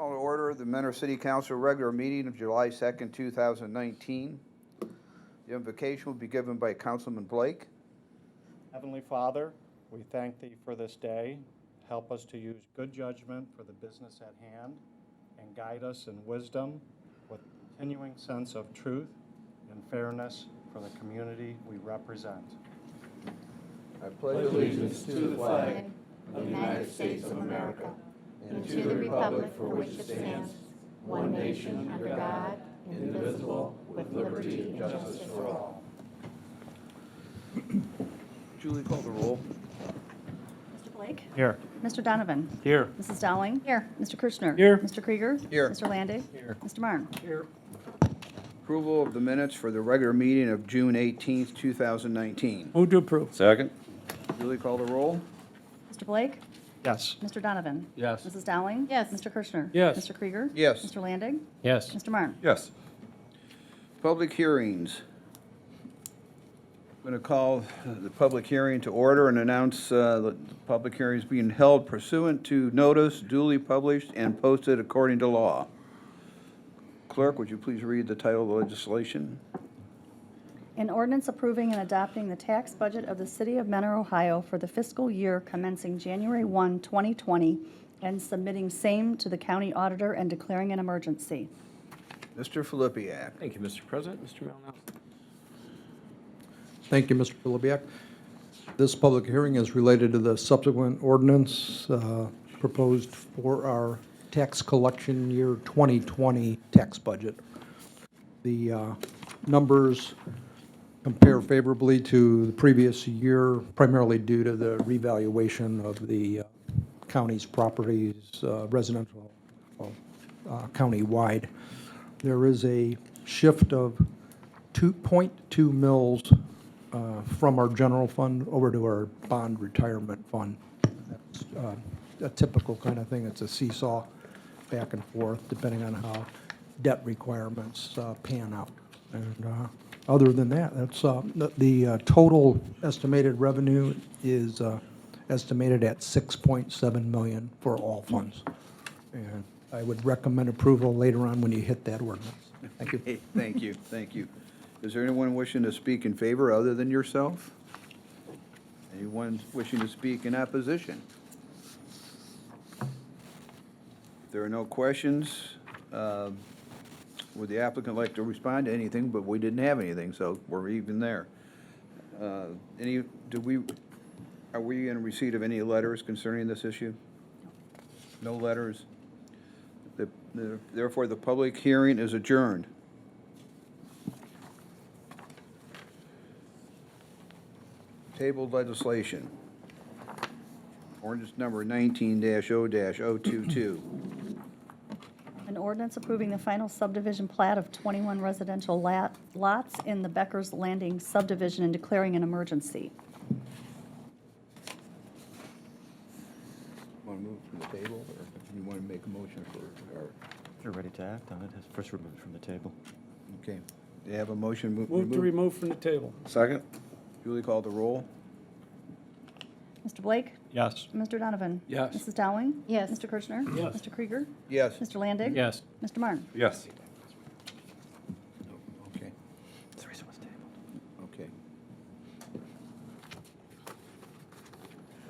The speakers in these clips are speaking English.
Call to order the Mentor City Council regular meeting of July 2nd, 2019. The invocation will be given by Councilman Blake. Heavenly Father, we thank Thee for this day. Help us to use good judgment for the business at hand and guide us in wisdom with continuing sense of truth and fairness for the community we represent. I pledge allegiance to the flag of the United States of America and to the republic for which it stands, one nation under God, indivisible, with liberty and justice for all. Julie, call the roll. Mr. Blake? Here. Mr. Donovan? Here. Mrs. Dowling? Here. Mr. Kirschner? Here. Mr. Krieger? Here. Mr. Landig? Here. Mr. Marne? Here. Approval of the minutes for the regular meeting of June 18th, 2019. Move to approve. Second. Julie, call the roll. Mr. Blake? Yes. Mr. Donovan? Yes. Mrs. Dowling? Yes. Mr. Kirschner? Yes. Mr. Krieger? Yes. Mr. Landig? Yes. Mr. Marne? Yes. Public hearings. I'm going to call the public hearing to order and announce the public hearing is being held pursuant to notice duly published and posted according to law. Clerk, would you please read the title of the legislation? An ordinance approving and adopting the tax budget of the City of Mentor, Ohio for the fiscal year commencing January 1, 2020, and submitting same to the county auditor and declaring an emergency. Mr. Filipiak. Thank you, Mr. President. Mr. Malinowski. Thank you, Mr. Filipiak. This public hearing is related to the subsequent ordinance proposed for our tax collection year 2020 tax budget. The numbers compare favorably to the previous year, primarily due to the revaluation of the county's properties, residential, county-wide. There is a shift of 2.2 mils from our general fund over to our bond retirement fund. That's a typical kind of thing. It's a seesaw back and forth depending on how debt requirements pan out. And other than that, that's the total estimated revenue is estimated at $6.7 million for all funds. And I would recommend approval later on when you hit that ordinance. Thank you. Hey, thank you, thank you. Is there anyone wishing to speak in favor other than yourself? Anyone wishing to speak in opposition? If there are no questions, would the applicant like to respond to anything? But we didn't have anything, so we're even there. Are we in receipt of any letters concerning this issue? No letters? Therefore, the public hearing is adjourned. Tabled legislation. Ordinance number 19-0-022. An ordinance approving the final subdivision plat of 21 residential lots in the Becker's Landing subdivision and declaring an emergency. Want to move from the table, or you want to make a motion for, or, You're ready to act on it. First remove it from the table. okay. Do you have a motion? Move to remove from the table. Second. Julie called the roll. Mr. Blake? Yes. Mr. Donovan? Yes. Mrs. Dowling? Yes. Mr. Kirschner? Yes. Mr. Krieger? Yes. Mr. Landig? Yes. Mr. Marne? Yes. Okay, That's the reason it was tabled. okay.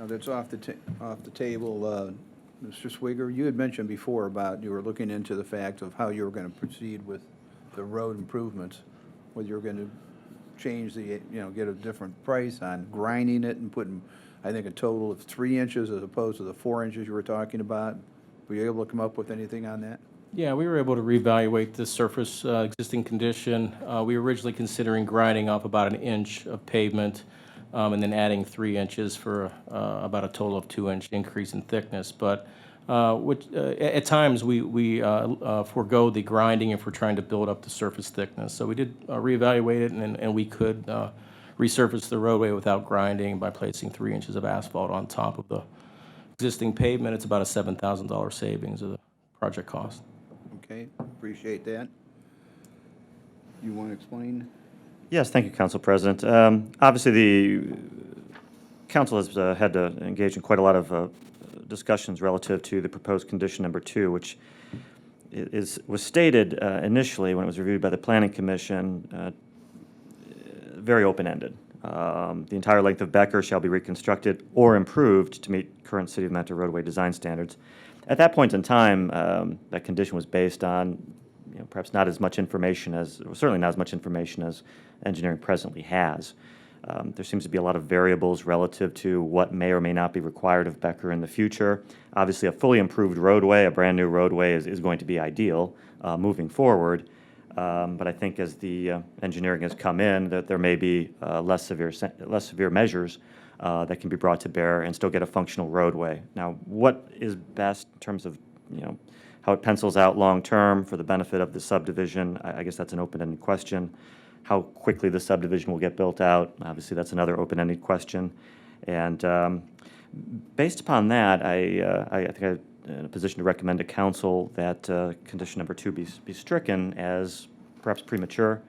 Now that's off the table. Mr. Swigger, you had mentioned before about you were looking into the fact of how you were going to proceed with the road improvements, whether you were going to change the, get a different price on grinding it and putting, I think, a total of 3 inches as opposed to the 4 inches you were talking about. Were you able to come up with anything on that? Yeah, we were able to reevaluate the surface existing condition. We were originally considering grinding off about 1 inch of pavement and then adding 3 inches for about a total of 2-inch increase in thickness. But at times we forego the grinding if we're trying to build up the surface thickness. So we did reevaluate it, and we could resurface the roadway without grinding by placing 3 inches of asphalt on top of the existing pavement. It's about a $7,000 savings of the project cost. Okay, appreciate that. You want to explain? Yes, thank you, Council President. Obviously, the council has had to engage in quite a lot of discussions relative to the proposed condition number 2, which was stated initially when it was reviewed by the Planning Commission, very open-ended. The entire length of Becker shall be reconstructed or improved to meet current City of Mentor roadway design standards. At that point in time, that condition was based on, perhaps not as much information as, or certainly not as much information as engineering presently has. There seems to be a lot of variables relative to what may or may not be required of Becker in the future. Obviously, a fully improved roadway, a brand-new roadway is going to be ideal moving forward. But I think as the engineering has come in, that there may be less severe measures that can be brought to bear and still get a functional roadway. Now, what is best in terms of, how it pencils out long-term for the benefit of the subdivision, I guess that's an open-ended question. How quickly the subdivision will get built out, obviously that's another open-ended question. And based upon that, I think I'm in a position to recommend to council that condition number 2 be stricken as perhaps premature.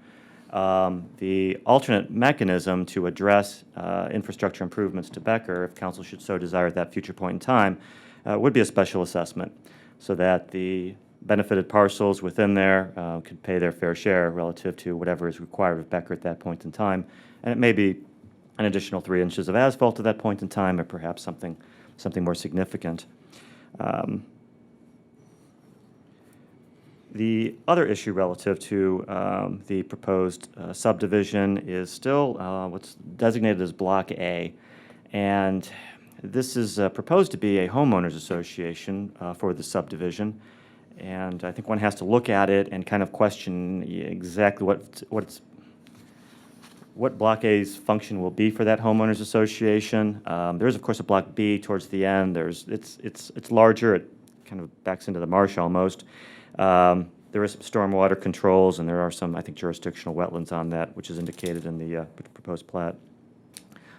The alternate mechanism to address infrastructure improvements to Becker, if council should so desire at that future point in time, would be a special assessment, so that the benefited parcels within there could pay their fair share relative to whatever is required of Becker at that point in time. And it may be an additional 3 inches of asphalt at that point in time, or perhaps something more significant. The other issue relative to the proposed subdivision is still what's designated as Block A. And this is proposed to be a homeowners association for the subdivision. And I think one has to look at it and kind of question exactly what Block A's function will be for that homeowners association. There is, of course, a Block B towards the end. It's larger. It kind of backs into the marsh almost. There is some stormwater controls, and there are some, I think, jurisdictional wetlands on that, which is indicated in the proposed plat.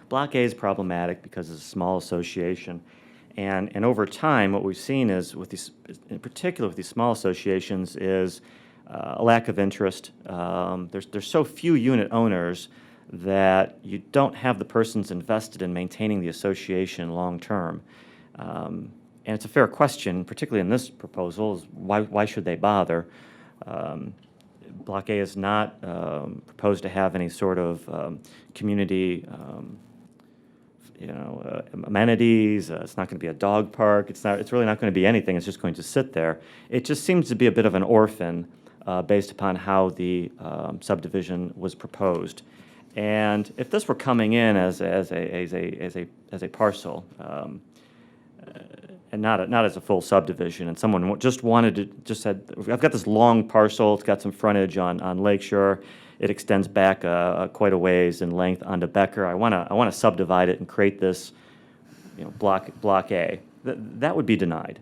Block A is problematic because it's a small association. And over time, what we've seen is, with these, in particular with these small associations, is a lack of interest. There's so few unit owners that you don't have the persons invested in maintaining the association long term. And it's a fair question, particularly in this proposal, is why should they bother? Block A is not proposed to have any sort of community amenities. It's not going to be a dog park. It's really not going to be anything. It's just going to sit there. It just seems to be a bit of an orphan based upon how the subdivision was proposed. And if this were coming in as a parcel, and not as a full subdivision, and someone just said, I've got this long parcel, it's got some frontage on Lakeshore, it extends back quite a ways in length onto Becker. I want to subdivide it and create this, block A. That would be denied.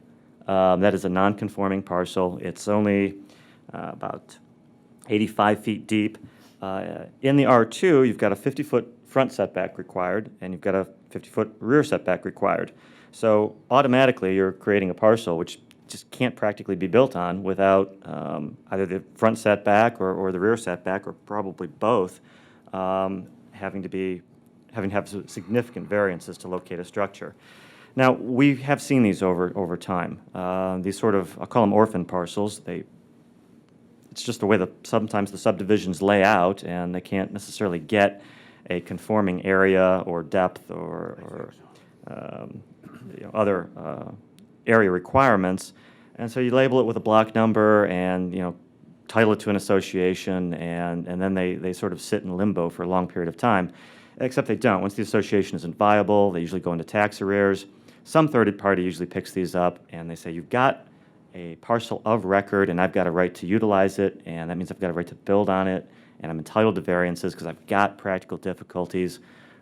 That is a non-conforming parcel. It's only about 85 feet deep. In the R2, you've got a 50-foot front setback required, and you've got a 50-foot rear setback required. So automatically, you're creating a parcel which just can't practically be built on without either the front setback or the rear setback, or probably both, having to have significant variances to locate a structure. Now, we have seen these over time. These sort of, I'll call them orphan parcels. It's just the way sometimes the subdivisions lay out, and they can't necessarily get a conforming area or depth or other area requirements. And so you label it with a block number and, title it to an association, and then they sort of sit in limbo for a long period of time, except they don't. Once the association isn't viable, they usually go into tax arrears. Some third party usually picks these up, and they say, you've got a parcel of record, and I've got a right to utilize it, and that means I've got a right to build on it, and I'm entitled to variances because I've got practical difficulties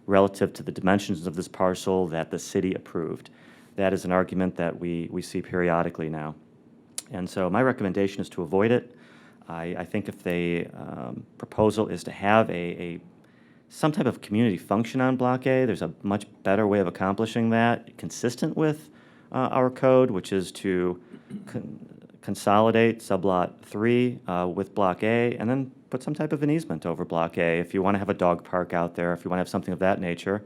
relative to the dimensions of this parcel that the city approved. That is an argument that we see periodically now. And so my recommendation is to avoid it. I think if the proposal is to have some type of community function on Block A, there's a much better way of accomplishing that, consistent with our code, which is to consolidate sublot 3 with Block A, and then put some type of an easement over Block A if you want to have a dog park out there, if you want to have something of that nature,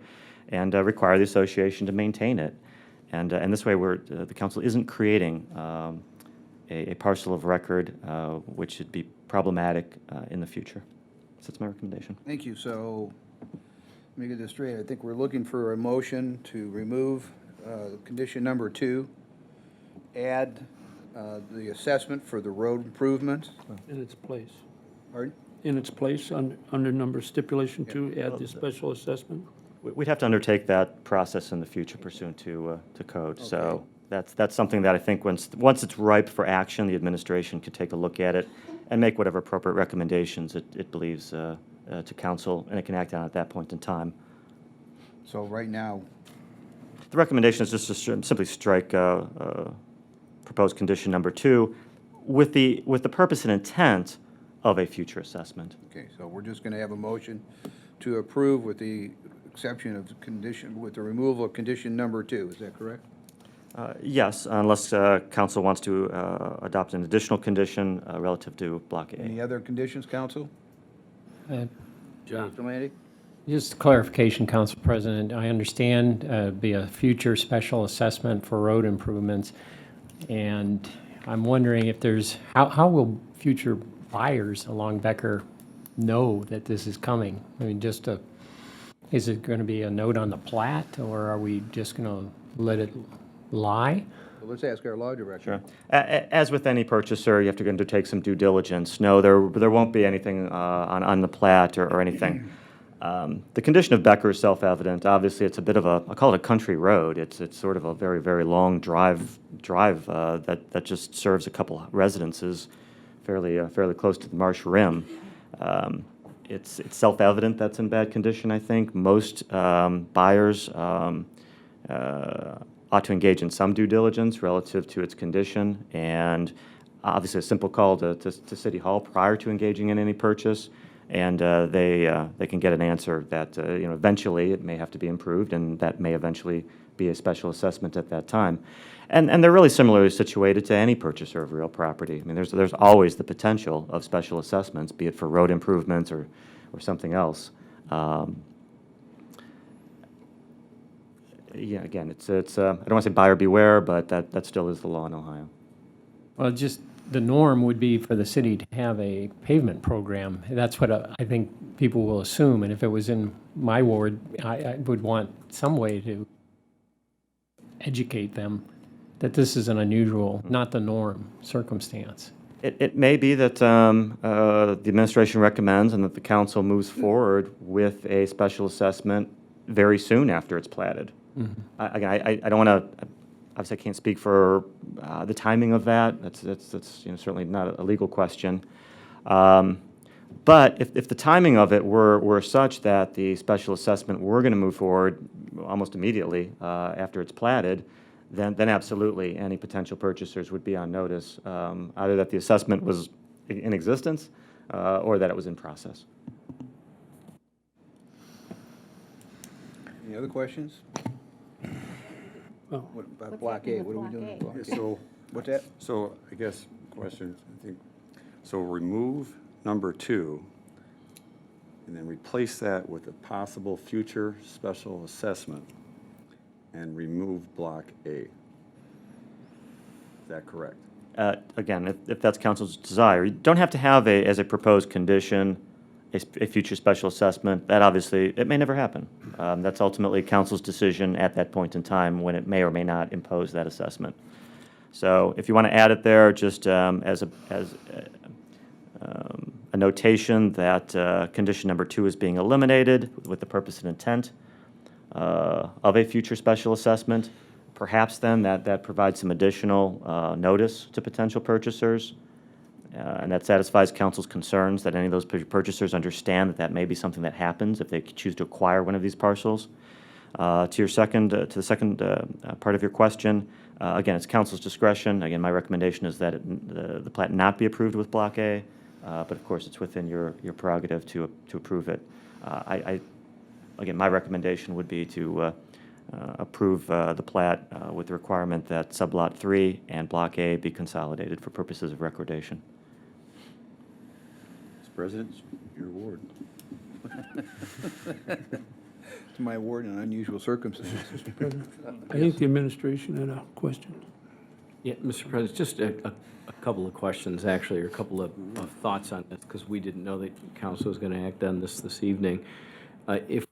and require the association to maintain it. And this way, the council isn't creating a parcel of record which should be problematic in the future. So that's my recommendation. Thank you. So, let me get this straight. I think we're looking for a motion to remove condition number 2, add the assessment for the road improvements. In its place. Pardon? In its place, under number stipulation 2, add the special assessment. We'd have to undertake that process in the future pursuant to code. Okay. So that's something that I think once it's ripe for action, the administration could take a look at it and make whatever appropriate recommendations it believes to council, and it can act on it at that point in time. So right now, The recommendation is just to simply strike proposed condition number 2 with the purpose and intent of a future assessment. okay, so we're just going to have a motion to approve with the exception of the condition, with the removal of condition number 2. Is that correct? Yes, unless council wants to adopt an additional condition relative to Block A. Any other conditions, council? John. Mr. Landy? Just clarification, Council President. I understand be a future special assessment for road improvements, and I'm wondering if there's, how will future buyers along Becker know that this is coming? I mean, is it going to be a note on the plat, or are we just going to let it lie? Well, let's ask our law director. Sure. As with any purchaser, you have to undertake some due diligence. No, there won't be anything on the plat or anything. The condition of Becker is self-evident. Obviously, it's a bit of I call it a country road. It's sort of a very, very long drive that just serves a couple residences fairly close to the marsh rim. It's self-evident that's in bad condition, I think. Most buyers ought to engage in some due diligence relative to its condition, and obviously a simple call to City Hall prior to engaging in any purchase, and they can get an answer that eventually it may have to be improved, and that may eventually be a special assessment at that time. And they're really similarly situated to any purchaser of real property. I mean, there's always the potential of special assessments, be it for road improvements or something else. Yeah, again, it's I don't want to say buyer beware, but that still is the law in Ohio. Well, just the norm would be for the city to have a pavement program. That's what I think people will assume, and if it was in my ward, I would want some way to educate them that this is an unusual, not the norm circumstance. It may be that the administration recommends and that the council moves forward with a special assessment very soon after it's platted. I don't want to, obviously I can't speak for the timing of that. That's certainly not a legal question. But if the timing of it were such that the special assessment were going to move forward almost immediately after it's platted, then absolutely any potential purchasers would be on notice, either that the assessment was in existence or that it was in process. Any other questions? Oh. What about What's Block A? happening What are we with doing Block with A? Block A? So, What's that? so I guess question, I think, so remove number 2 and then replace that with a possible future special assessment and remove Block A. Is that correct? Again, if that's council's desire, you don't have to have as a proposed condition a future special assessment. That obviously, it may never happen. That's ultimately council's decision at that point in time when it may or may not impose that assessment. So if you want to add it there, just as a notation that condition number 2 is being eliminated with the purpose and intent of a future special assessment, perhaps then that provides some additional notice to potential purchasers. And that satisfies council's concerns that any of those purchasers understand that may be something that happens if they choose to acquire one of these parcels. To the second part of your question, again, it's council's discretion. Again, my recommendation is that the plat not be approved with Block A, but of course it's within your prerogative to approve it. Again, my recommendation would be to approve the plat with the requirement that Sublot 3 and Block A be consolidated for purposes of recordation. Mr. President, your ward. to my ward in unusual circumstances. I think the administration had a question. Yeah, Mr. President, just a couple of questions, actually, or a couple of thoughts on this, because we didn't know that council was going to act on this evening. If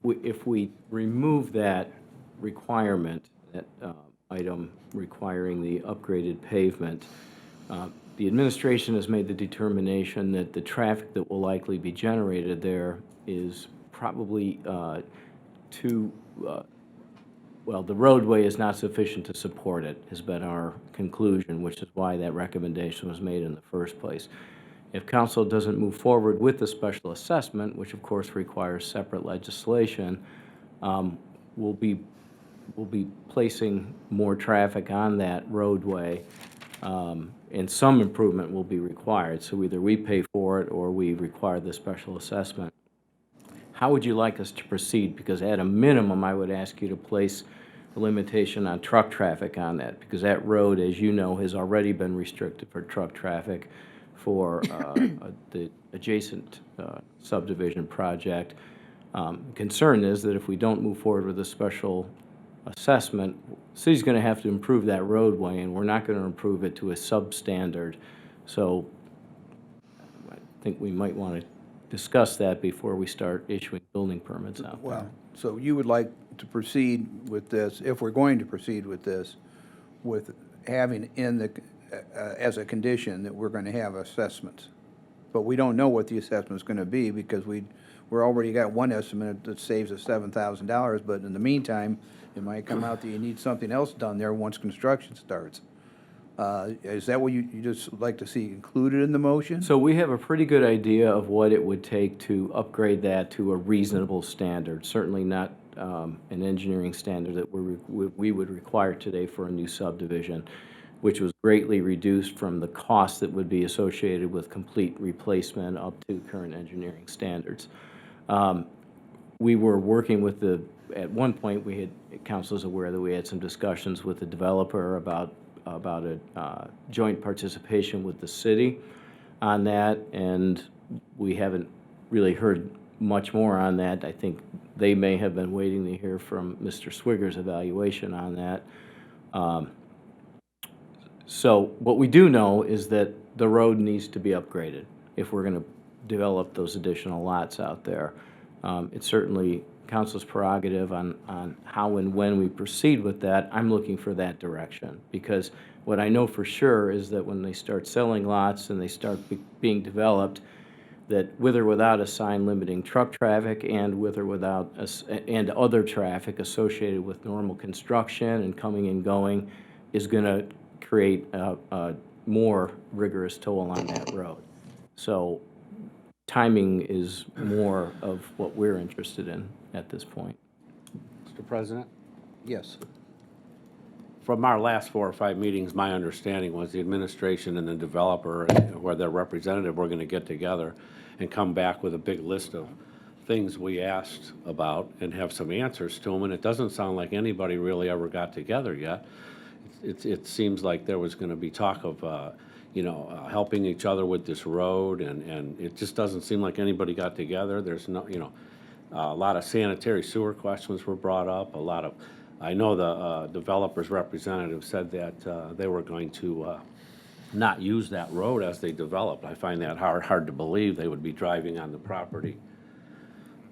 we remove that requirement, that item requiring the upgraded pavement, the administration has made the determination that the traffic that will likely be generated there is probably well, the roadway is not sufficient to support it, has been our conclusion, which is why that recommendation was made in the first place. If council doesn't move forward with the special assessment, which of course requires separate legislation, we'll be placing more traffic on that roadway, and some improvement will be required. So either we pay for it or we require the special assessment. How would you like us to proceed? Because at a minimum, I would ask you to place a limitation on truck traffic on that, because that road, as you know, has already been restricted for truck traffic for the adjacent subdivision project. Concern is that if we don't move forward with a special assessment, the city's going to have to improve that roadway, and we're not going to improve it to a substandard. So I think we might want to discuss that before we start issuing building permits out there. Well, so you would like to proceed with this, if we're going to proceed with this, with having in the, as a condition that we're going to have assessments. But we don't know what the assessment's going to be, because we're already got one estimate that saves us $7,000, but in the meantime, it might come out that you need something else done there once construction starts. Is that what you just like to see included in the motion? So we have a pretty good idea of what it would take to upgrade that to a reasonable standard, certainly not an engineering standard that we would require today for a new subdivision, which was greatly reduced from the cost that would be associated with complete replacement up to current engineering standards. We were working with at one point, we had, council is aware that we had some discussions with the developer about a joint participation with the city on that, and we haven't really heard much more on that. I think they may have been waiting to hear from Mr. Swigger's evaluation on that. So what we do know is that the road needs to be upgraded if we're going to develop those additional lots out there. It's certainly council's prerogative on how and when we proceed with that. I'm looking for that direction, because what I know for sure is that when they start selling lots and they start being developed, that with or without a sign limiting truck traffic and with or without and other traffic associated with normal construction and coming and going is going to create a more rigorous toll on that road. So timing is more of what we're interested in at this point. Mr. President, Yes. from our last 4 or 5 meetings, my understanding was the administration and the developer or their representative were going to get together and come back with a big list of things we asked about and have some answers to them, and it doesn't sound like anybody really ever got together yet. It seems like there was going to be talk of, helping each other with this road, and it just doesn't seem like anybody got together. There's no, a lot of sanitary sewer questions were brought up. I know the developer's representative said that they were going to not use that road as they developed. I find that hard to believe. They would be driving on the property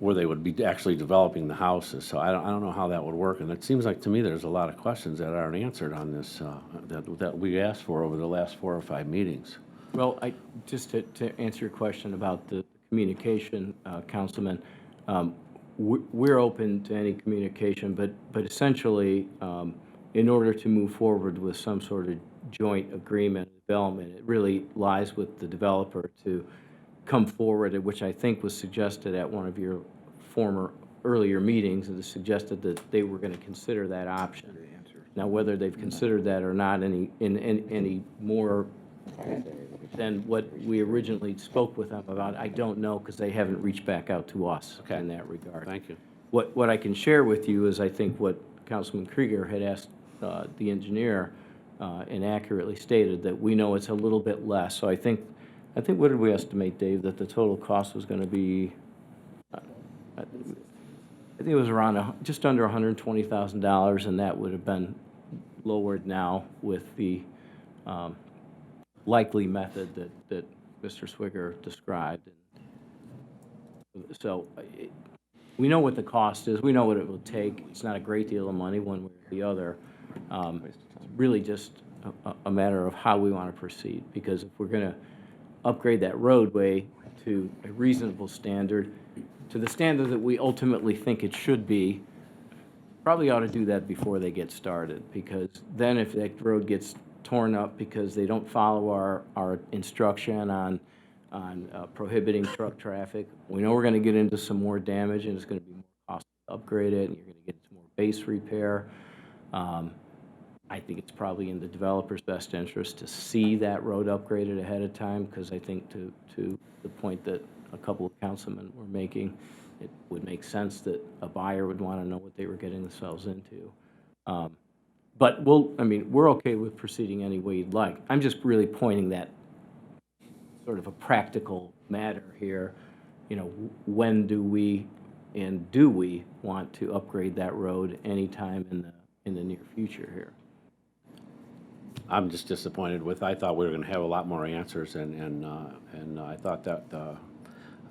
where they would be actually developing the houses. So I don't know how that would work. And it seems like to me there's a lot of questions that aren't answered on this that we asked for over the last 4 or 5 meetings. Well, just to answer your question about the communication, Councilman, we're open to any communication, but essentially, in order to move forward with some sort of joint agreement development, it really lies with the developer to come forward, which I think was suggested at one of your earlier meetings, and suggested that they were going to consider that option. Now, whether they've considered that or not any more than what we originally spoke with them about, I don't know, because they haven't reached back out to us in that regard. Thank you. What I can share with you is I think what Councilman Krieger had asked the engineer and accurately stated, that we know it's a little bit less. So I think what did we estimate, Dave, that the total cost was going to be? I think it was around just under $120,000, and that would have been lowered now with the likely method that Mr. Swigger described. So we know what the cost is. We know what it will take. It's not a great deal of money one way or the other. It's really just a matter of how we want to proceed, because if we're going to upgrade that roadway to a reasonable standard, to the standard that we ultimately think it should be, probably ought to do that before they get started, because then if that road gets torn up because they don't follow our instruction on prohibiting truck traffic, we know we're going to get into some more damage, and it's going to be more costly to upgrade it, and you're going to get into more base repair. I think it's probably in the developer's best interest to see that road upgraded ahead of time, because I think to the point that a couple of councilmen were making, it would make sense that a buyer would want to know what they were getting themselves into. But we're okay with proceeding any way you'd like. I'm just really pointing that sort of a practical matter here. You know, when do we want to upgrade that road anytime in the near future here? I'm just disappointed I thought we were going to have a lot more answers, and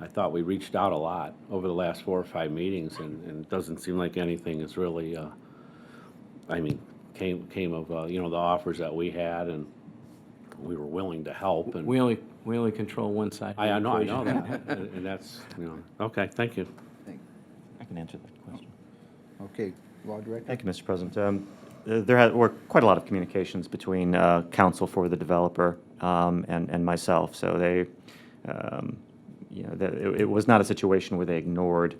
I thought we reached out a lot over the last 4 or 5 meetings, and it doesn't seem like anything is really, came of, the offers that we had, and we were willing to help, and. We only control one side. I know that, and that's, okay, thank you. I can answer that question. Okay, Law Director? Thank you, Mr. President. There were quite a lot of communications between counsel for the developer and myself, so they, it was not a situation where they ignored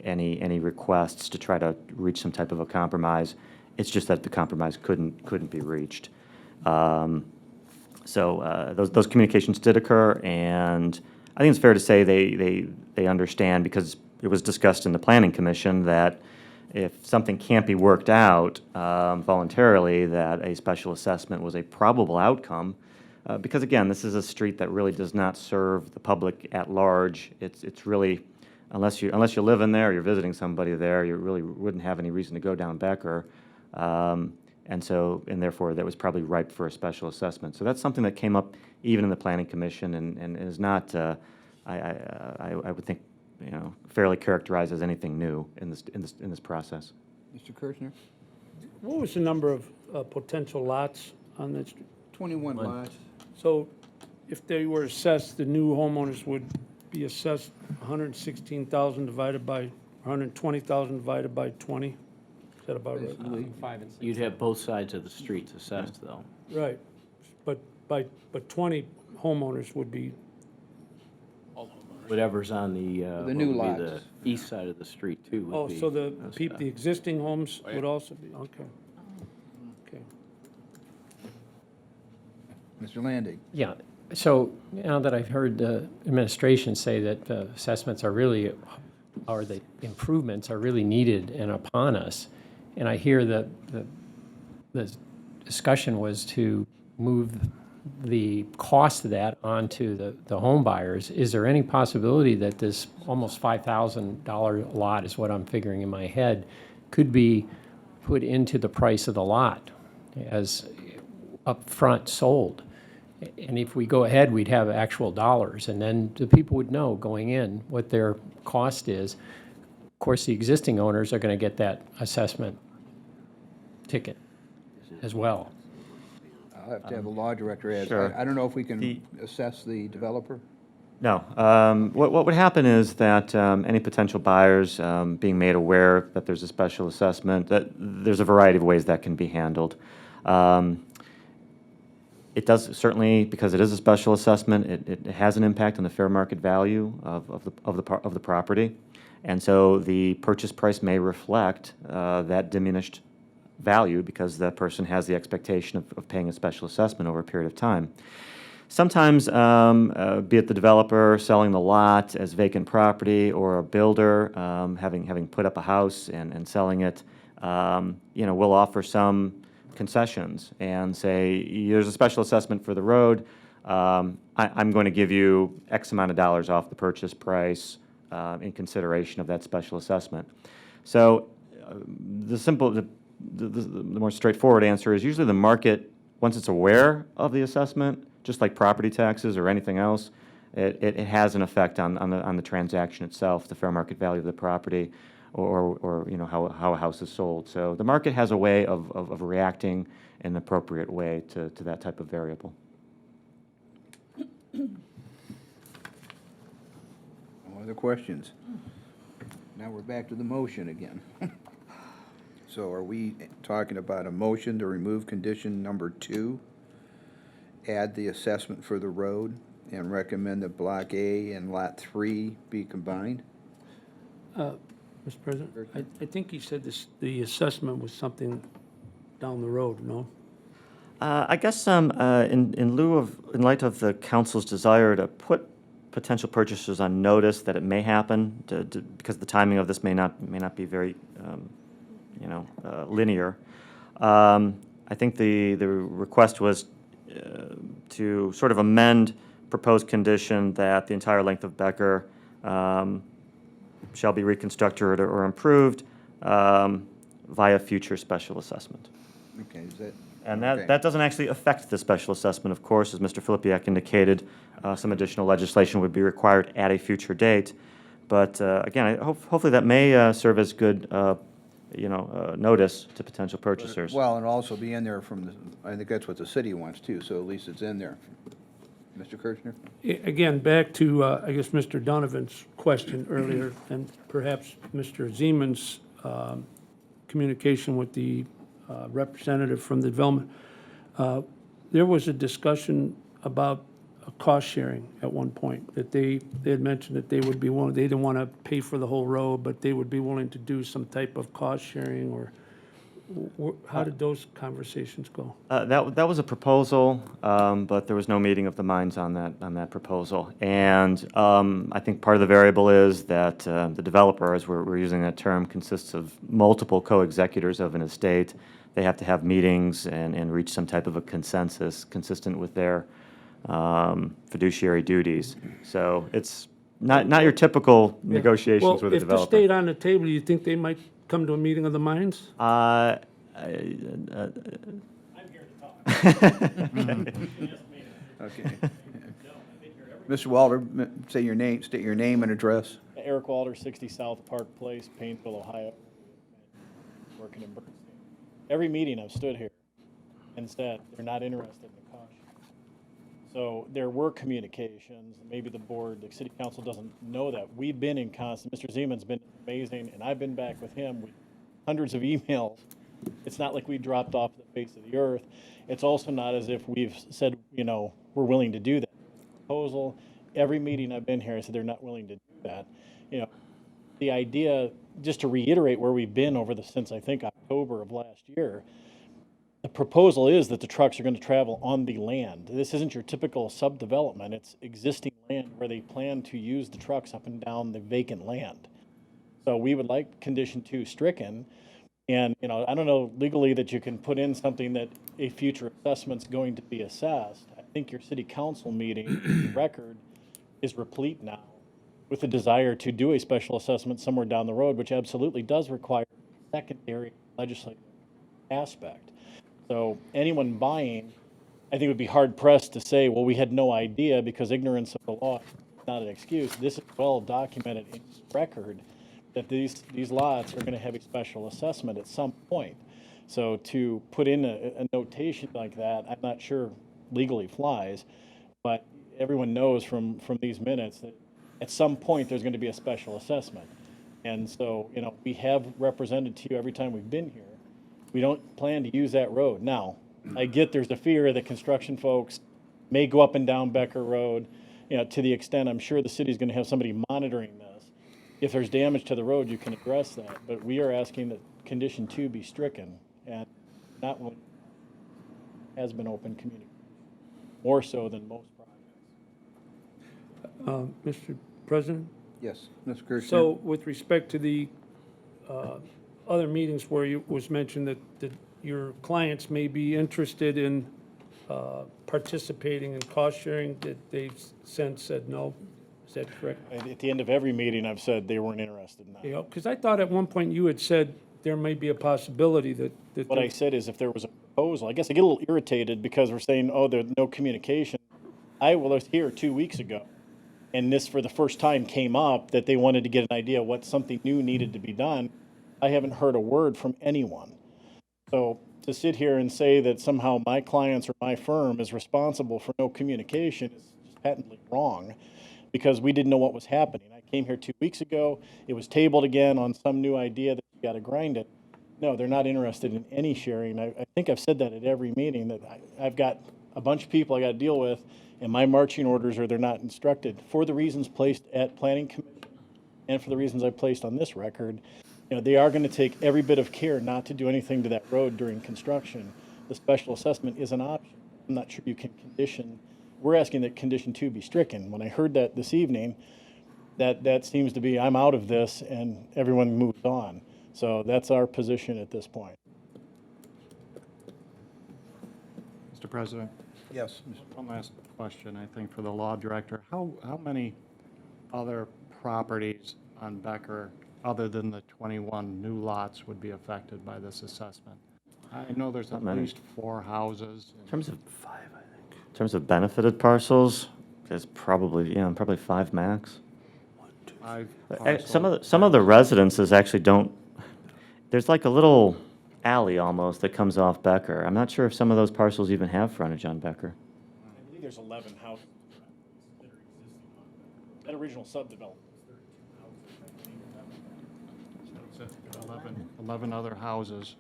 any requests to try to reach some type of a compromise. It's just that the compromise couldn't be reached. So those communications did occur, and I think it's fair to say they understand, because it was discussed in the Planning Commission that if something can't be worked out voluntarily, that a special assessment was a probable outcome. Because again, this is a street that really does not serve the public at large. It's really, unless you live in there or you're visiting somebody there, you really wouldn't have any reason to go down Becker. And therefore, that was probably ripe for a special assessment. So that's something that came up even in the Planning Commission, and is not, I would think, fairly characterized as anything new in this process. Mr. Kirchner? What was the number of potential lots on this? 21 lots. So if they were assessed, the new homeowners would be assessed 116,000 divided by, 120,000 divided by 20? Is that about right? You'd have both sides of the streets assessed, though. Right, but 20 homeowners would be, Whatever's on the new what would be lots. the east side of the street, too, would oh, be so the assessed. existing homes would also be, okay. Okay. Mr. Landig? Yeah, so now that I've heard the administration say that the assessments are really, or the improvements are really needed and upon us, and I hear that the discussion was to move the cost of that onto the home buyers, is there any possibility that this almost $5,000 lot, is what I'm figuring in my head, could be put into the price of the lot as upfront sold? And if we go ahead, we'd have actual dollars, and then the people would know going in what their cost is. Of course, the existing owners are going to get that assessment ticket as well. I'll have to have a law director add. Sure. I don't know if we can assess the developer. No. What would happen is that any potential buyers being made aware that there's a special assessment, that there's a variety of ways that can be handled. It does certainly, because it is a special assessment, it has an impact on the fair market value of the property, and so the purchase price may reflect that diminished value, because that person has the expectation of paying a special assessment over a period of time. Sometimes, be it the developer selling the lot as vacant property, or a builder having put up a house and selling it, we'll offer some concessions and say, there's a special assessment for the road. I'm going to give you X amount of dollars off the purchase price in consideration of that special assessment. So the more straightforward answer is usually the market, once it's aware of the assessment, just like property taxes or anything else, it has an effect on the transaction itself, the fair market value of the property, or you know, how a house is sold. So the market has a way of reacting in an appropriate way to that type of variable. No other questions? Now we're back to the motion again. So are we talking about a motion to remove condition number 2, add the assessment for the road, and recommend that Block A and Lot 3 be combined? Mr. President, I think he said the assessment was something down the road, no? I guess in light of the council's desire to put potential purchasers on notice that it may happen, because the timing of this may not be very, linear. I think the request was to sort of amend proposed condition that the entire length of Becker shall be reconstructed or improved via future special assessment. Okay, is that? And okay. that doesn't actually affect the special assessment, of course. As Mr. Filipiak indicated, some additional legislation would be required at a future date. But again, hopefully that may serve as good, notice to potential purchasers. Well, and also be in there I think that's what the city wants too, so at least it's in there. Mr. Kirchner? Again, back to, I guess, Mr. Donovan's question earlier, and perhaps Mr. Zeman's communication with the representative from the development. There was a discussion about a cost sharing at one point, that they had mentioned that they would be willing, they didn't want to pay for the whole road, but they would be willing to do some type of cost sharing, or how did those conversations go? That was a proposal, but there was no meeting of the minds on that proposal. And I think part of the variable is that the developer, as we're using that term, consists of multiple co-executors of an estate. They have to have meetings and reach some type of a consensus consistent with their fiduciary duties. So it's not your typical negotiations with a developer. Well, if this stayed on the table, do you think they might come to a meeting of the minds? I'm here to talk. Okay. Mr. Walter, state your name and address. Eric Walter, 60 South Park Place, Painesville, Ohio. Working in Bernstein. Every meeting I've stood here and said they're not interested in the cost. So there were communications. Maybe the board, the city council doesn't know that. We've been in constant, Mr. Zeman's been amazing, and I've been back with him with hundreds of emails. It's not like we dropped off the face of the earth. It's also not as if we've said, we're willing to do that. Proposal, every meeting I've been here, I said they're not willing to do that. The idea, just to reiterate where we've been since I think October of last year, the proposal is that the trucks are going to travel on the land. This isn't your typical subdevelopment. It's existing land where they plan to use the trucks up and down the vacant land. So we would like condition 2 stricken. And, I don't know legally that you can put in something that a future assessment's going to be assessed. I think your city council meeting record is replete now with the desire to do a special assessment somewhere down the road, which absolutely does require a secondary legislative aspect. So anyone buying, I think, would be hard pressed to say, well, we had no idea, because ignorance of the law is not an excuse. This is well documented in record that these lots are going to have a special assessment at some point. So to put in a notation like that, I'm not sure legally flies, but everyone knows from these minutes that at some point there's going to be a special assessment. And so, we have represented to you every time we've been here, we don't plan to use that road. Now, I get there's a fear that construction folks may go up and down Becker Road, to the extent I'm sure the city's going to have somebody monitoring this. If there's damage to the road, you can address that. But we are asking that condition 2 be stricken, and that one has been open communication, more so than most projects. Mr. President? Yes, Mr. Kirchner? So with respect to the other meetings where it was mentioned that your clients may be interested in participating in cost sharing, that they've since said no? Is that correct? At the end of every meeting, I've said they weren't interested in that. You know, because I thought at one point you had said there may be a possibility that. What I said is if there was a proposal, I guess I get a little irritated because we're saying, oh, there's no communication. I was here 2 weeks ago, and this for the first time came up that they wanted to get an idea what something new needed to be done. I haven't heard a word from anyone. So to sit here and say that somehow my clients or my firm is responsible for no communication is just patently wrong, because we didn't know what was happening. I came here 2 weeks ago, it was tabled again on some new idea that you gotta grind it. No, they're not interested in any sharing. I think I've said that at every meeting, that I've got a bunch of people I gotta deal with, and my marching orders are they're not instructed, for the reasons placed at Planning Commission and for the reasons I placed on this record. You know, they are gonna take every bit of care not to do anything to that road during construction. The special assessment is an option. I'm not sure you can condition, we're asking that condition 2 be stricken. When I heard that this evening, that seems to be, I'm out of this, and everyone moves on. So that's our position at this point. Mr. President? Yes. One last question, I think, for the law director. How many other properties on Becker, other than the 21 new lots, would be affected by this assessment? I know there's at Not many. least 4 houses. In terms of 5, I think. In terms of benefited parcels, there's probably 5 max. 5 Some of the residences actually don't, there's like a little alley almost that comes off Becker. I'm not sure if some of those parcels even have frontage on Becker. I believe there's 11 houses that are existing. That original subdevelopment. 11 other houses.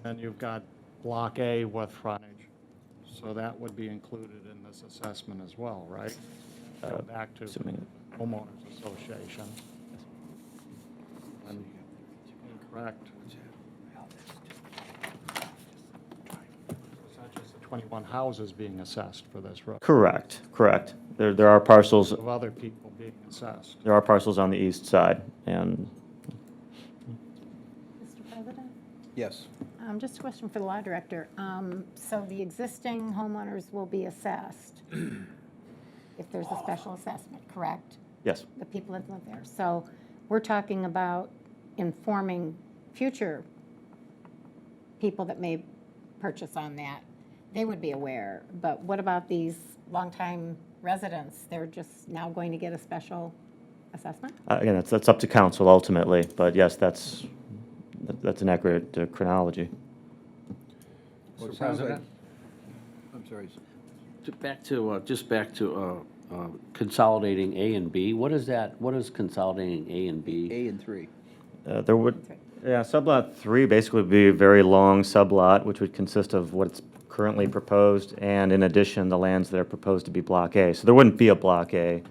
And you've got Block A with frontage. So that would be included in this assessment as well, right? Go back to assuming- homeowners association. And correct. It's not just the 21 houses being assessed for this road, Correct. There are parcels, of other people being assessed. on the east side, and Mr. President? Yes. Just a question for the law director. So the existing homeowners will be assessed if there's a special assessment, correct? yes, The people that live there. So we're talking about informing future people that may purchase on that. They would be aware. But what about these longtime residents? They're just now going to get a special assessment? again, that's up to council ultimately, but yes, that's an accurate chronology. Mr. President? I'm sorry. Just back to consolidating A and B. What is that? What is consolidating A and B? A and 3. There would, sublot 3 basically would be a very long sublot, which would consist of what's currently proposed, and in addition, the lands that are proposed to be Block A. So there wouldn't be a Block A.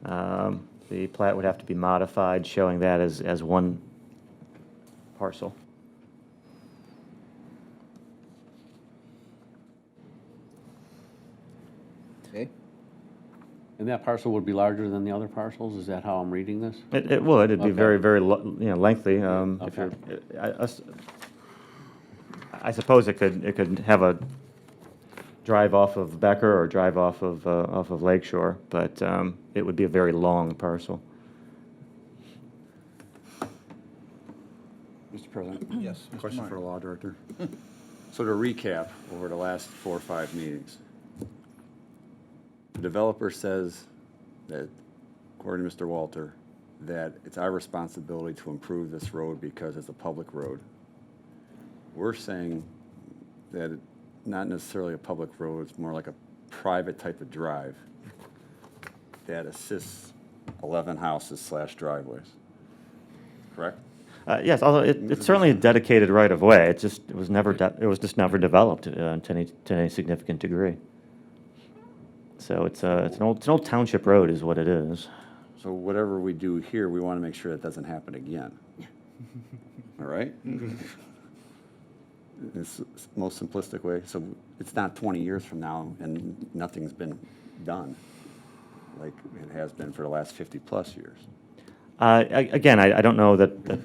The plat would have to be modified, showing that as one parcel. Okay. And that parcel would be larger than the other parcels? Is that how I'm reading this? It would, it'd be Okay. very, very, lengthy. If Okay. you're, I suppose it could have a drive off of Becker or drive off of Lakeshore, but it would be a very long parcel. Mr. President? Yes. Mr. Question for Meyer. the law director. So to recap, over the last 4 or 5 meetings, the developer says that, according to Mr. Walter, that it's our responsibility to improve this road because it's a public road. We're saying that it's not necessarily a public road, it's more like a private type of drive that assists 11 houses / driveways. Correct? Yes, although it's certainly a dedicated right-of-way, it was just never developed to any significant degree. So it's an old township road is what it is. So whatever we do here, we want to make sure that doesn't happen again. All right? It's most simplistic way. So it's not 20 years from now and nothing's been done like it has been for the last 50-plus years. Again, I don't know that,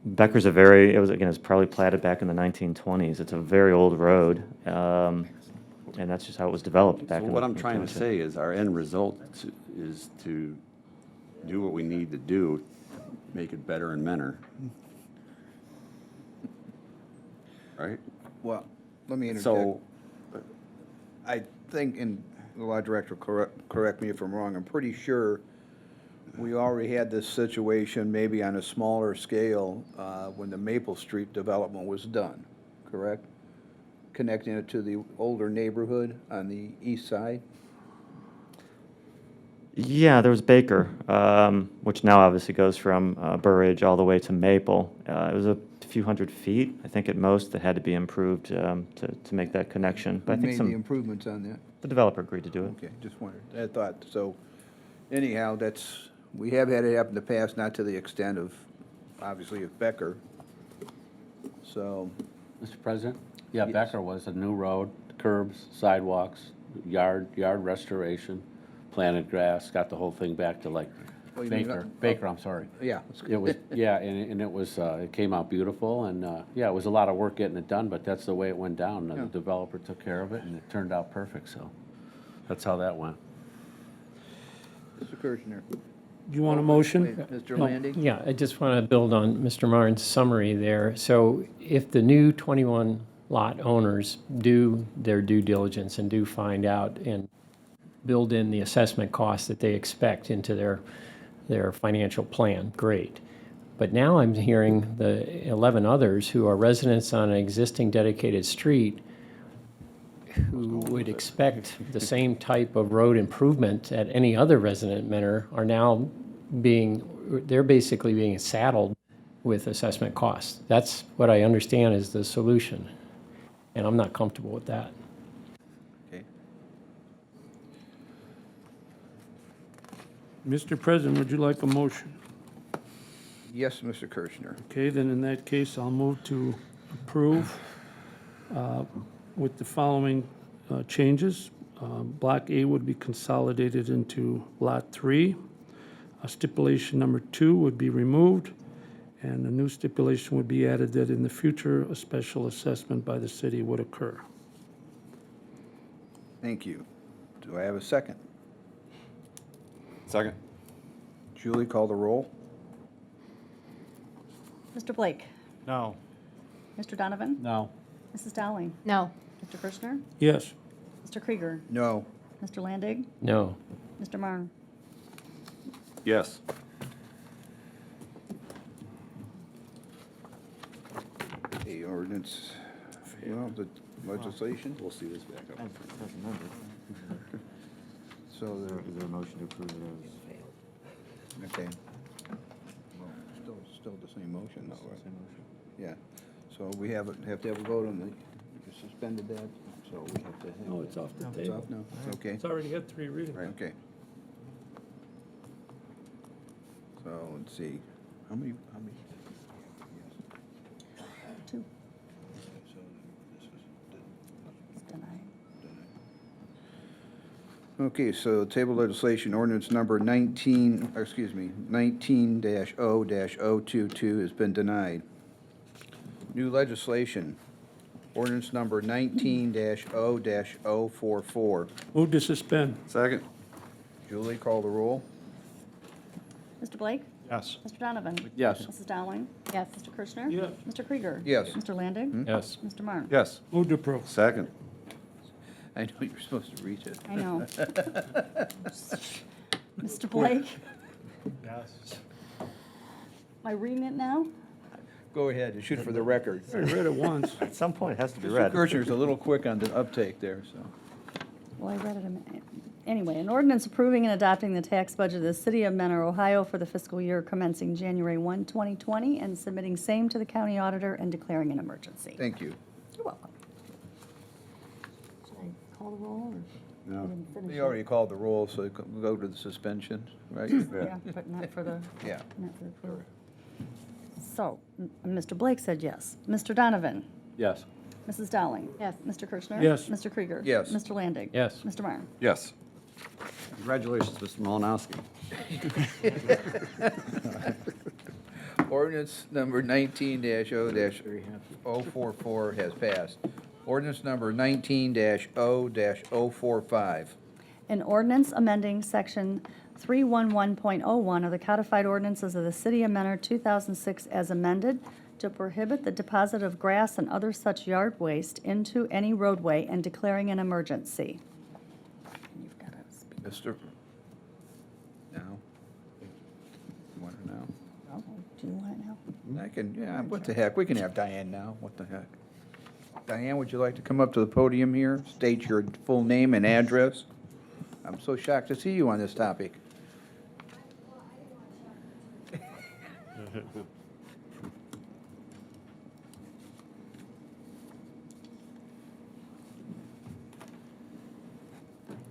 Becker's it's probably platted back in the 1920s. It's a very old road. And that's just how it was developed back So in. what the- I'm trying to say is our end result is to do what we need to do, make it better in Mentor. Right? Well, let me interject. So, I think, and the law director, correct me if I'm wrong, I'm pretty sure we already had this situation, maybe on a smaller scale, when the Maple Street development was done, correct? Connecting it to the older neighborhood on the east side? Yeah, there was Baker, which now obviously goes from Burridge all the way to Maple. It was a few hundred feet, I think at most, that had to be improved to make that connection. But I Who think made the some, improvements on that? the developer agreed to do it. Okay, just wondered. I thought, so anyhow, we have had it happen in the past, not to the extent of, obviously, of Becker. So, Mr. President? Yeah, Yes. Becker was a new road, curbs, sidewalks, yard restoration, planted grass, got the whole thing back to like Well, you mean, Baker, I'm sorry. yeah. It was, yeah, and it was, it came out beautiful, and, yeah, it was a lot of work getting it done, but that's the way it went down. The Yeah. developer took care of it, and it turned out perfect, so that's how that went. Mr. Kirchner. Do you want a motion? Wait, Mr. No, Landy? Yeah, I just want to build on Mr. Martin's summary there. So if the new 21 lot owners do their due diligence and do find out and build in the assessment costs that they expect into their financial plan, great. But now I'm hearing the 11 others who are residents on an existing dedicated street who would expect the same type of road improvement at any other resident Mentor are now they're basically being saddled with assessment costs. That's what I understand is the solution, and I'm not comfortable with that. Okay. Mr. President, would you like a motion? Yes, Mr. Kirchner. Okay, then in that case, I'll move to approve with the following changes. Block A would be consolidated into Lot 3. Stipulation number 2 would be removed, and a new stipulation would be added that in the future, a special assessment by the city would occur. Thank you. Do I have a second? second? Julie, call the roll. Mr. Blake? No. Mr. Donovan? No. Mrs. Dowling? No. Mr. Kirchner? Yes. Mr. Krieger? No. Mr. Landig? No. Mr. Marne? Yes. The ordinance, well, the legislation, We'll see this back up. so there, Is there a motion to approve it okay. Well, still the same motion, though, right? Yeah, so we have to have a vote on you suspended that, so we have to have. No, it's off the It's table. off now, okay, It's already had 3 readings. okay. So, let's see, how many? Two. So this is Denied. Okay, so table legislation, ordinance number 19-0-022 has been denied. New legislation, ordinance number 19-0-044. Move to suspend. Second? Julie, call the roll. Mr. Blake? Yes. Mr. Donovan? Yes. Mrs. Dowling? Yes. Mr. Kirchner? Yes. Mr. Krieger? Yes. Mr. Landig? Yes. Mr. Marne? Yes. Move to approve. Second? I know you're supposed to read it. I know. Mr. Blake? Yes. Am I reading it now? Go ahead, and shoot for the record. I read it once. At some point, it has to be Mr. read. Kirchner's a little quick on the uptake there, so. Well, I read it. Anyway, an ordinance approving and adopting the tax budget of the city of Mentor, Ohio for the fiscal year commencing January 1, 2020, and submitting same to the county auditor and declaring an emergency. Thank you. You're welcome. Should I call the roll, or? No. I didn't finish We it? already called the roll, so we'll go to the suspension, right? Yeah, but not for the, Yeah. not for the approval. So, Mr. Blake said yes. Mr. Donovan? Yes. Mrs. Dowling? Yes. Mr. Kirchner? Yes. Mr. Krieger? Yes. Mr. Landig? Yes. Mr. Marne? Yes. Congratulations, Mr. Malinowski. Ordinance number 19-0-044 has passed. Ordinance number 19-0-045. An ordinance amending Section 311.01 of the codified ordinances of the City of Mentor, 2006, as amended, to prohibit the deposit of grass and other such yard waste into any roadway and declaring an emergency. You've got to speak. Mr. Now? You want it now? Oh, do you want it now? I can, yeah, what the heck, we can have Diane now, what the heck. Diane, would you like to come up to the podium here, state your full name and address? I'm so shocked to see you on this topic.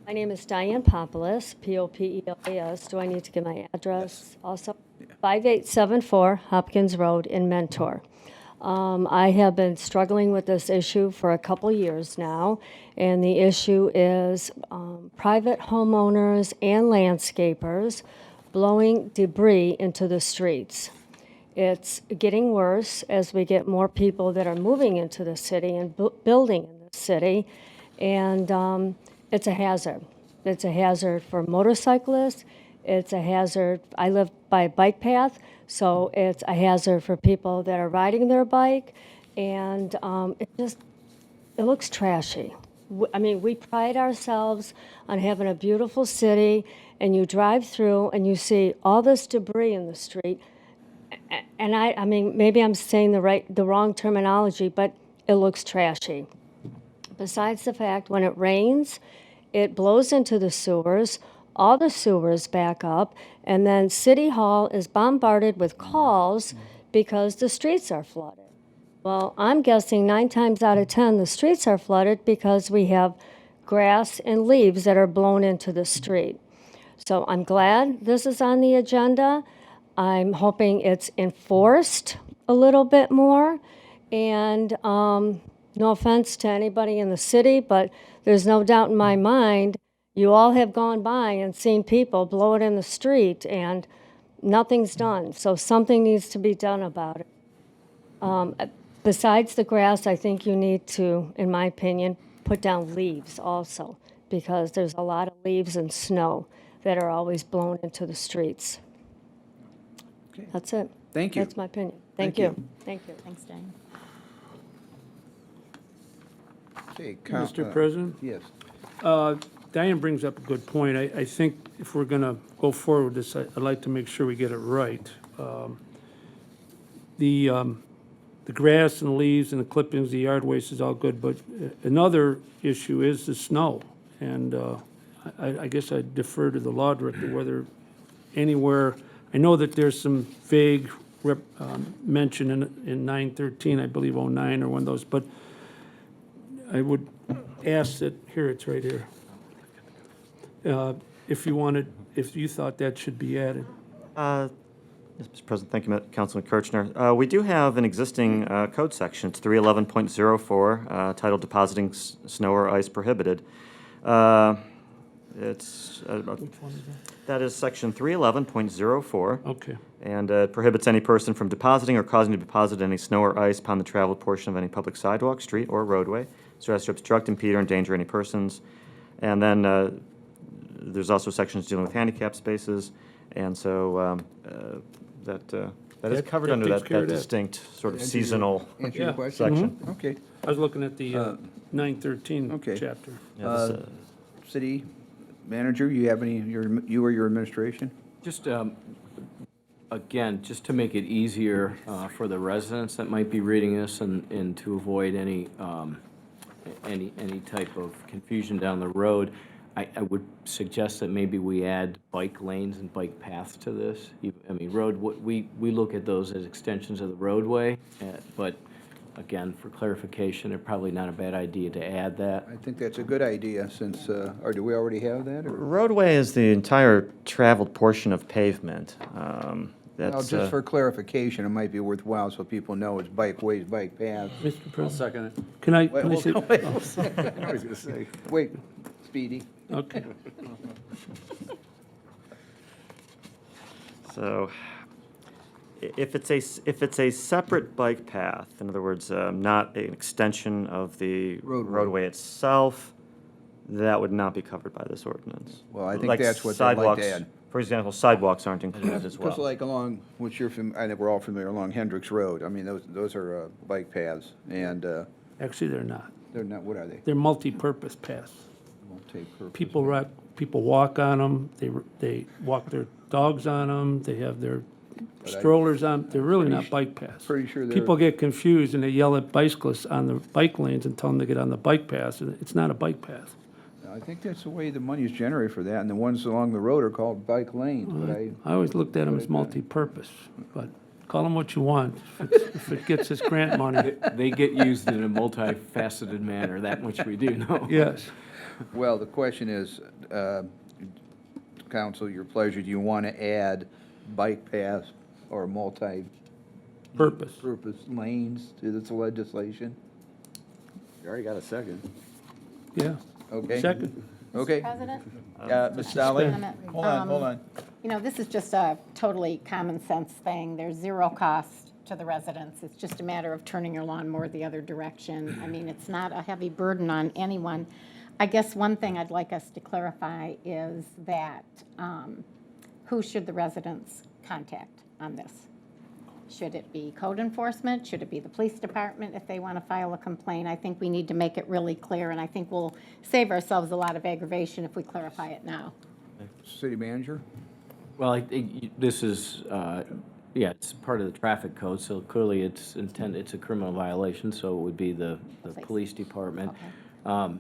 My name is Diane Popoulos, P-O-P-E-L-A-S. Do I need to give my address also? 5874 Hopkins Road in Mentor. I have been struggling with this issue for a couple years now, and the issue is private homeowners and landscapers blowing debris into the streets. It's getting worse as we get more people that are moving into the city and building in the city, and it's a hazard. It's a hazard for motorcyclists. It's a hazard. I live by a bike path, so it's a hazard for people that are riding their bike, and it looks trashy. I mean, we pride ourselves on having a beautiful city, and you drive through and you see all this debris in the street, and I mean, maybe I'm saying the wrong terminology, but it looks trashy. Besides the fact, when it rains, it blows into the sewers, all the sewers back up, and then City Hall is bombarded with calls because the streets are flooded. Well, I'm guessing 9 times out of 10, the streets are flooded because we have grass and leaves that are blown into the street. So I'm glad this is on the agenda. I'm hoping it's enforced a little bit more. And no offense to anybody in the city, but there's no doubt in my mind, you all have gone by and seen people blow it in the street, and nothing's done. So something needs to be done about it. Besides the grass, I think you need to, in my opinion, put down leaves also, because there's a lot of leaves and snow that are always blown into the streets. Okay. That's it. Thank you. That's my opinion. Thank Thank you. you. Thank you. Thanks, Diane. Okay, Mr. President? Yes. Diane brings up a good point. I think if we're going to go forward with this, I'd like to make sure we get it right. The grass and the leaves and the clippings, the yard waste is all good, but another issue is the snow. And I guess I defer to the law director whether anywhere, I know that there's some vague mention in 913, I believe 09 or one of those, but I would ask that, here, it's right here. If you thought that should be added. Yes, Mr. President, thank you, Councilman Kirchner. We do have an existing code section, it's 311.04, titled Depositing Snow or Ice Prohibited. It's, Which one is that? that is section 311.04. Okay. And prohibits any person from depositing or causing to deposit any snow or ice upon the traveled portion of any public sidewalk, street, or roadway, so as to obstruct, impede, or endanger any persons. And then there's also sections dealing with handicap spaces, and so that is covered that under takes that care of that. distinct sort of Answer your- seasonal Answer your Yeah. question? section. Okay. I was looking at the 913 Okay. chapter. Yeah, this, City manager, you have any, you or your administration? Just, again, just to make it easier for the residents that might be reading this and to avoid any type of confusion down the road, I would suggest that maybe we add bike lanes and bike paths to this. I mean, we look at those as extensions of the roadway, but again, for clarification, it's probably not a bad idea to add that. I think that's a good idea since, or do we already have that? Or? roadway is the entire traveled portion of pavement. Well, That's just for clarification, it might be worthwhile so people know it's bike ways, bike paths. Mr. I'll President, second it. can I Wait, say? hold on, I was going to say. Wait, Speedy. Okay. So, if it's a separate bike path, in other words, not an extension of the roadway itself, that would not be covered by this ordinance. Well, I think Like that's what they'd like to sidewalks- add. For example, sidewalks aren't included as Because well. like along, which you're, I think we're all familiar, along Hendricks Road, I mean, those are bike paths, and Actually, they're not. they're not, what are they? They're multi-purpose paths. Multi-purpose. People walk on them, they walk their dogs on them, they have their strollers on, they're really not bike paths. Pretty sure they're. People get confused and they yell at bicyclists on the bike lanes and tell them to get on the bike paths, and it's not a bike path. I think that's the way the money is generated for that, and the ones along the road are called bike lanes, but I always looked at them as multi-purpose, but call them what you want. If it gets us grant money, They get used in a multifaceted manner, that much we do know. yes. Well, the question is, council, your pleasure, do you want to add bike paths or multi-purpose Purpose. lanes to this legislation? You already got a second. Yeah. Okay? Second. Okay. President? Ms. Dolly? Minute. Hold on. You know, this is just a totally common sense thing. There's zero cost to the residents. It's just a matter of turning your lawnmower the other direction. I mean, it's not a heavy burden on anyone. I guess one thing I'd like us to clarify is that who should the residents contact on this? Should it be code enforcement? Should it be the police department if they want to file a complaint? I think we need to make it really clear, and I think we'll save ourselves a lot of aggravation if we clarify it now. City manager? Well, I think this is, yeah, it's part of the traffic code, so clearly it's a criminal violation, so it would be the police department. Okay.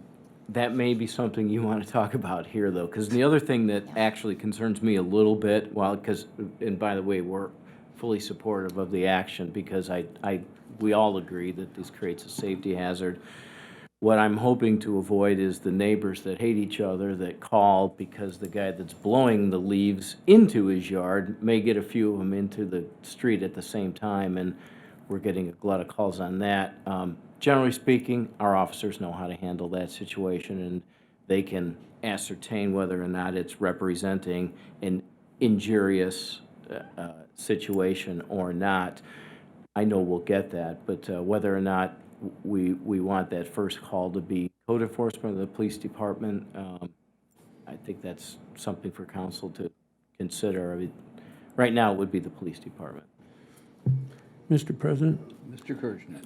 That may be something you want to talk about here, though, because the other thing that actually concerns me a little bit, and by the way, we're fully supportive of the action, because we all agree that this creates a safety hazard. What I'm hoping to avoid is the neighbors that hate each other that call because the guy that's blowing the leaves into his yard may get a few of them into the street at the same time, and we're getting a glut of calls on that. Generally speaking, our officers know how to handle that situation, and they can ascertain whether or not it's representing an injurious situation or not. I know we'll get that, but whether or not we want that first call to be code enforcement or the police department, I think that's something for council to consider. I mean, right now, it would be the police department. Mr. President, Mr. Kirchner?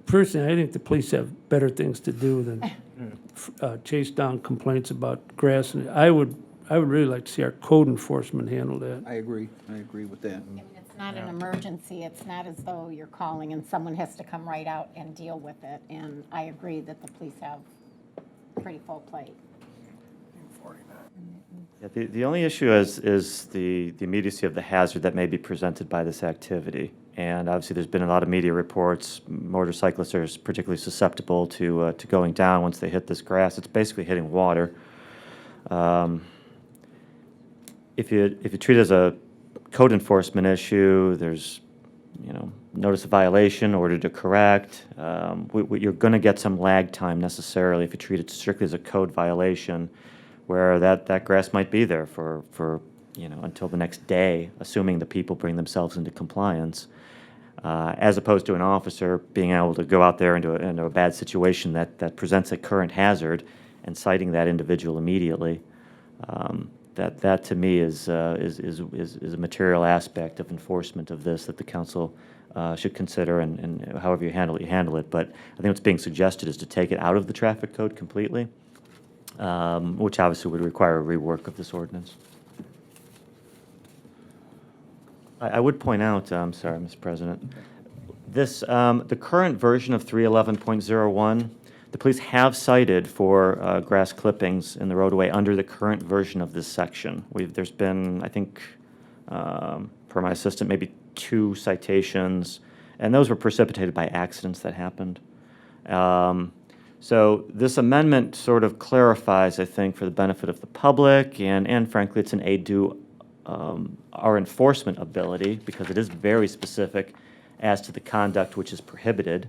personally, I think the police have better things to do than chase down complaints about grass. And I would really like to see our code enforcement handle that. I agree with that. I mean, it's not an emergency. It's not as though you're calling and someone has to come right out and deal with it. And I agree that the police have pretty full plate. Yeah, the only issue is the immediacy of the hazard that may be presented by this activity. And obviously, there's been a lot of media reports. Motorcyclists are particularly susceptible to going down once they hit this grass. It's basically hitting water. If you treat it as a code enforcement issue, there's, notice of violation, order to correct. You're going to get some lag time necessarily if you treat it strictly as a code violation, where that grass might be there for until the next day, assuming the people bring themselves into compliance, as opposed to an officer being able to go out there into a bad situation that presents a current hazard and citing that individual immediately. That to me is a material aspect of enforcement of this that the council should consider, and however you handle it. But I think what's being suggested is to take it out of the traffic code completely, which obviously would require a rework of this ordinance. I would point out, I'm sorry, Mr. President, this, the current version of 311.01, the police have cited for grass clippings in the roadway under the current version of this section. There's been, I think, per my assistant, maybe 2 citations, and those were precipitated by accidents that happened. So this amendment sort of clarifies, I think, for the benefit of the public, and frankly, it's an aid to our enforcement ability, because it is very specific as to the conduct which is prohibited.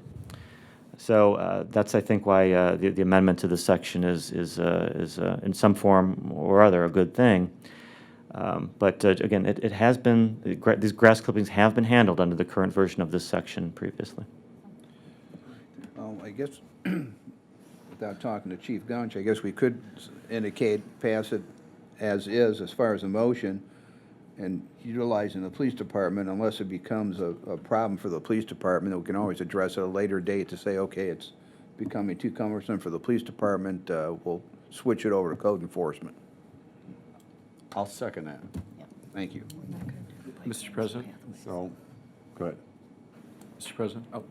So that's, I think, why the amendment to this section is in some form or other a good thing. But again, it has been, these grass clippings have been handled under the current version of this section previously. I guess, without talking to Chief Gunch, I guess we could indicate, pass it as is as far as a motion, and utilizing the police department, unless it becomes a problem for the police department, we can always address at a later date to say, okay, it's becoming too cumbersome for the police department, we'll switch it over to code enforcement. I'll second that. Thank you. Mr. President? So, go ahead. Mr. President? Oh,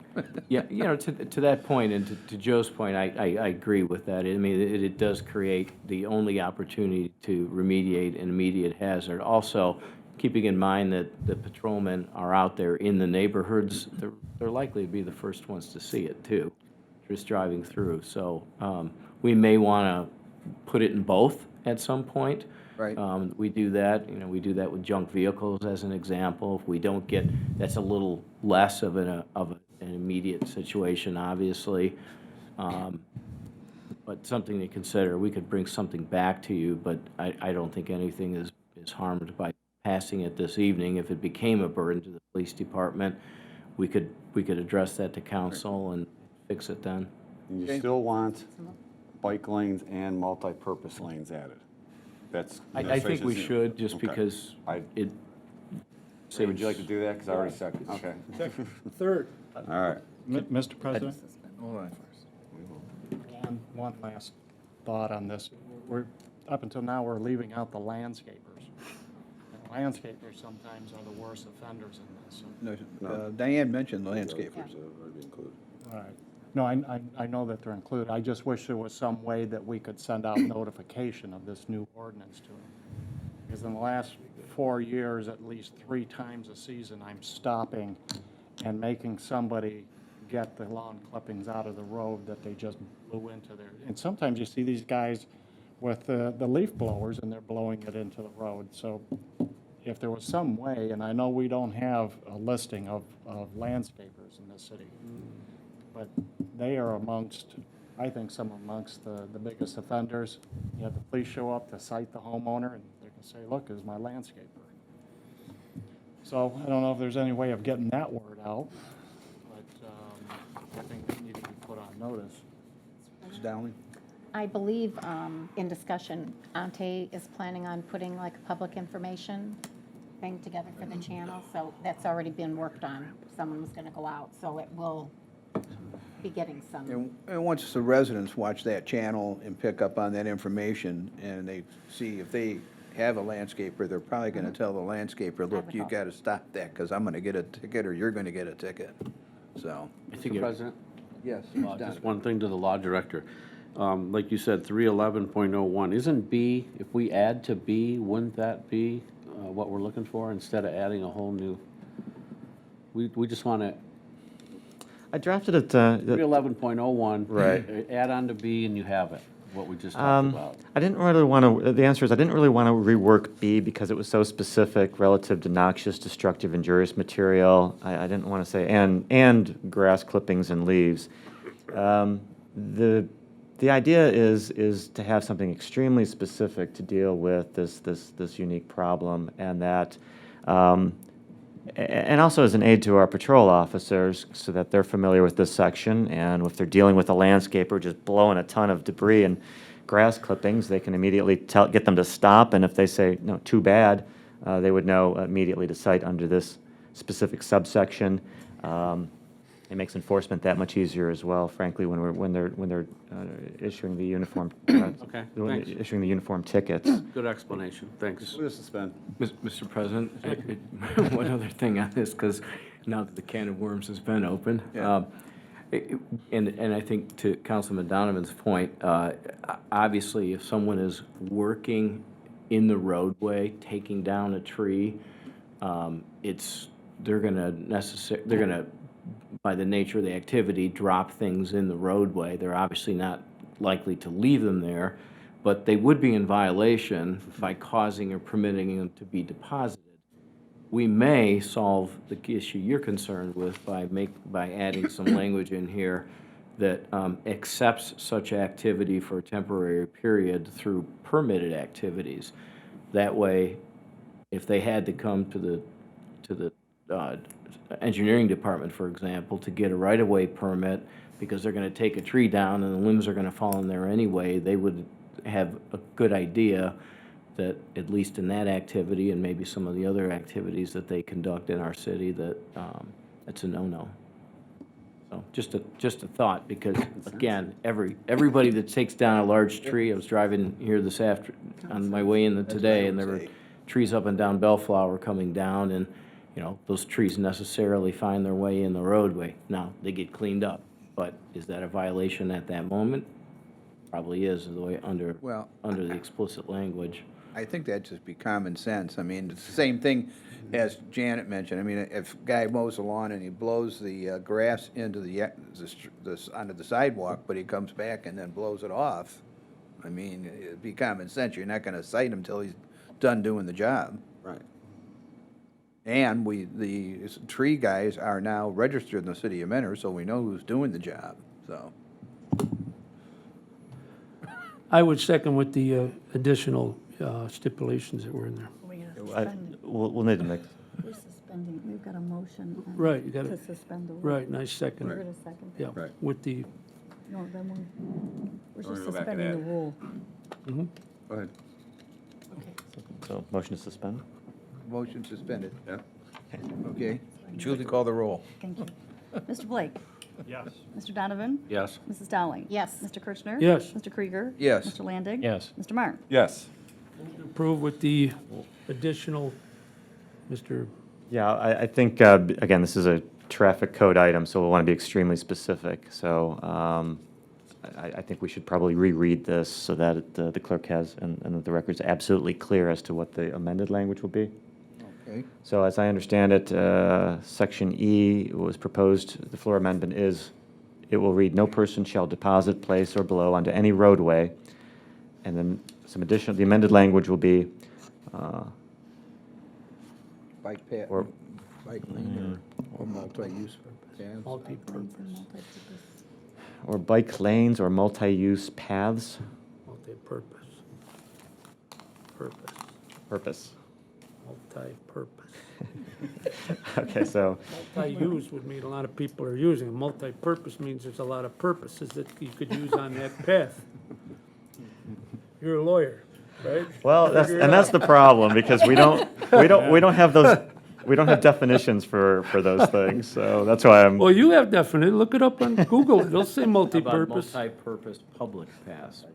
yeah, to that point, and to Joe's point, I agree with that. I mean, it does create the only opportunity to remediate an immediate hazard. Also, keeping in mind that the patrolmen are out there in the neighborhoods, they're likely to be the first ones to see it, too, just driving through. So we may want to put it in both at some point. Right. We do that, we do that with junk vehicles as an example. If we don't get, that's a little less of an immediate situation, obviously. But something to consider. We could bring something back to you, but I don't think anything is harmed by passing it this evening. If it became a burden to the police department, we could address that to council and fix it then. And you still want bike lanes and multi-purpose lanes added? That's. I think we should, just Okay. because it. Say, would you like to do that? Because I already seconded. Okay. Third. All right. Mr. President? Hold on first. One last thought on this. Up until now, we're leaving out the landscapers. And landscapers sometimes are the worst offenders in this. No, Diane mentioned the landscapers. All right. No, I know that they're included. I just wish there was some way that we could send out notification of this new ordinance to them. Because in the last 4 years, at least 3 times a season, I'm stopping and making somebody get the lawn clippings out of the road that they just blew into there. And sometimes you see these guys with the leaf blowers and they're blowing it into the road. So if there was some way, and I know we don't have a listing of landscapers in this city, but they are amongst, I think, some amongst the biggest offenders. You have the police show up to cite the homeowner, and they can say, look, this is my landscaper. So I don't know if there's any way of getting that word out, but I think they need to be put on notice. Ms. Dowling? I believe in discussion, Ante is planning on putting like a public information thing together for the channel, so that's already been worked on. Someone was going to go out, so it will be getting some. And once the residents watch that channel and pick up on that information, and they see if they have a landscaper, they're probably going to tell the landscaper, look, you got to stop that, because I'm going to get a ticket, or you're going to get a ticket. So. Mr. President? Yes. Just one thing to the law director. Like you said, 311.01, isn't B, if we add to B, wouldn't that be what we're looking for, instead of adding a whole new? We just want to, I drafted it. 311.01. Right. Add on to B and you have it, what we just talked about. I didn't really want to, the answer is I didn't really want to rework B because it was so specific relative to noxious, destructive, injurious material. I didn't want to say, and grass clippings and leaves. The idea is to have something extremely specific to deal with this unique problem, and that, and also as an aid to our patrol officers so that they're familiar with this section, and if they're dealing with a landscaper just blowing a ton of debris and grass clippings, they can immediately get them to stop, and if they say, no, too bad, they would know immediately to cite under this specific subsection. It makes enforcement that much easier as well, frankly, when they're issuing the uniform Okay, thanks. issuing the uniform tickets. Good explanation, thanks. We'll just suspend. Mr. President, one other thing on this, because now that the can of worms has been opened, Yeah. and I think to Councilman Donovan's point, obviously, if someone is working in the roadway, taking down a tree, they're gonna, by the nature of the activity, drop things in the roadway. They're obviously not likely to leave them there, but they would be in violation by causing or permitting them to be deposited. We may solve the issue you're concerned with by adding some language in here that accepts such activity for a temporary period through permitted activities. That way, if they had to come to the engineering department, for example, to get a right-of-way permit, because they're gonna take a tree down and the limbs are gonna fall in there anyway, they would have a good idea that, at least in that activity and maybe some of the other activities that they conduct in our city, that it's a no-no. So just a thought, because again, everybody that takes down a large tree, I was driving here on my way in today, and there were trees up and down Bellflower coming down, and, you know, those trees necessarily find their way in the roadway. Now, they get cleaned up, but is that a violation at that moment? Probably is, the way under the explicit language. I think that'd just be common sense. I mean, it's the same thing as Janet mentioned. I mean, if a guy mows the lawn and he blows the grass into onto the sidewalk, but he comes back and then blows it off, I mean, it'd be common sense. You're not gonna cite him till he's done doing the job. Right. And the tree guys are now registered in the city of Mentor, so we know who's doing the job, so. I would second with the additional stipulations that were in there. We gotta I- suspend it. We'll need to make, We're suspending, we've got a motion. Right, you gotta- To suspend the rules. Right, nice second. We're gonna second. Yeah, Right. with the, No, then we're We're just gonna go back and suspending the add. rule. Go ahead. so, motion to suspend? Motion suspended. Yeah. Okay. Julie, call the roll. Thank you. Mr. Blake? Yes. Mr. Donovan? Yes. Mrs. Dowling? Yes. Mr. Kirchner? Yes. Mr. Krieger? Yes. Mr. Landig? Yes. Mr. Marne? Yes. approve with the additional, Mr. Yeah, I think, again, this is a traffic code item, so we'll want to be extremely specific. So I think we should probably reread this so that the clerk has, and that the record's absolutely clear as to what the amended language will be. Okay. So as I understand it, Section E was proposed, the floor amendment is, it will read, "No person shall deposit, place, or blow onto any roadway." And then some additional, the amended language will be, Bike path, Or- bike lane or multi-use paths. Multi-purpose, or bike lanes or multi-use paths, multi-purpose, purpose. multi-purpose. Okay, so, Multi-use would mean a lot of people are using it. Multi-purpose means there's a lot of purposes that you could use on that path. You're a lawyer, right? well, Figure it that's out. the problem, because we don't have those, we don't have definitions for those things, so that's why I'm, Well, you have definite, look it up on Google, it'll say How about multi-purpose. multi-purpose public paths?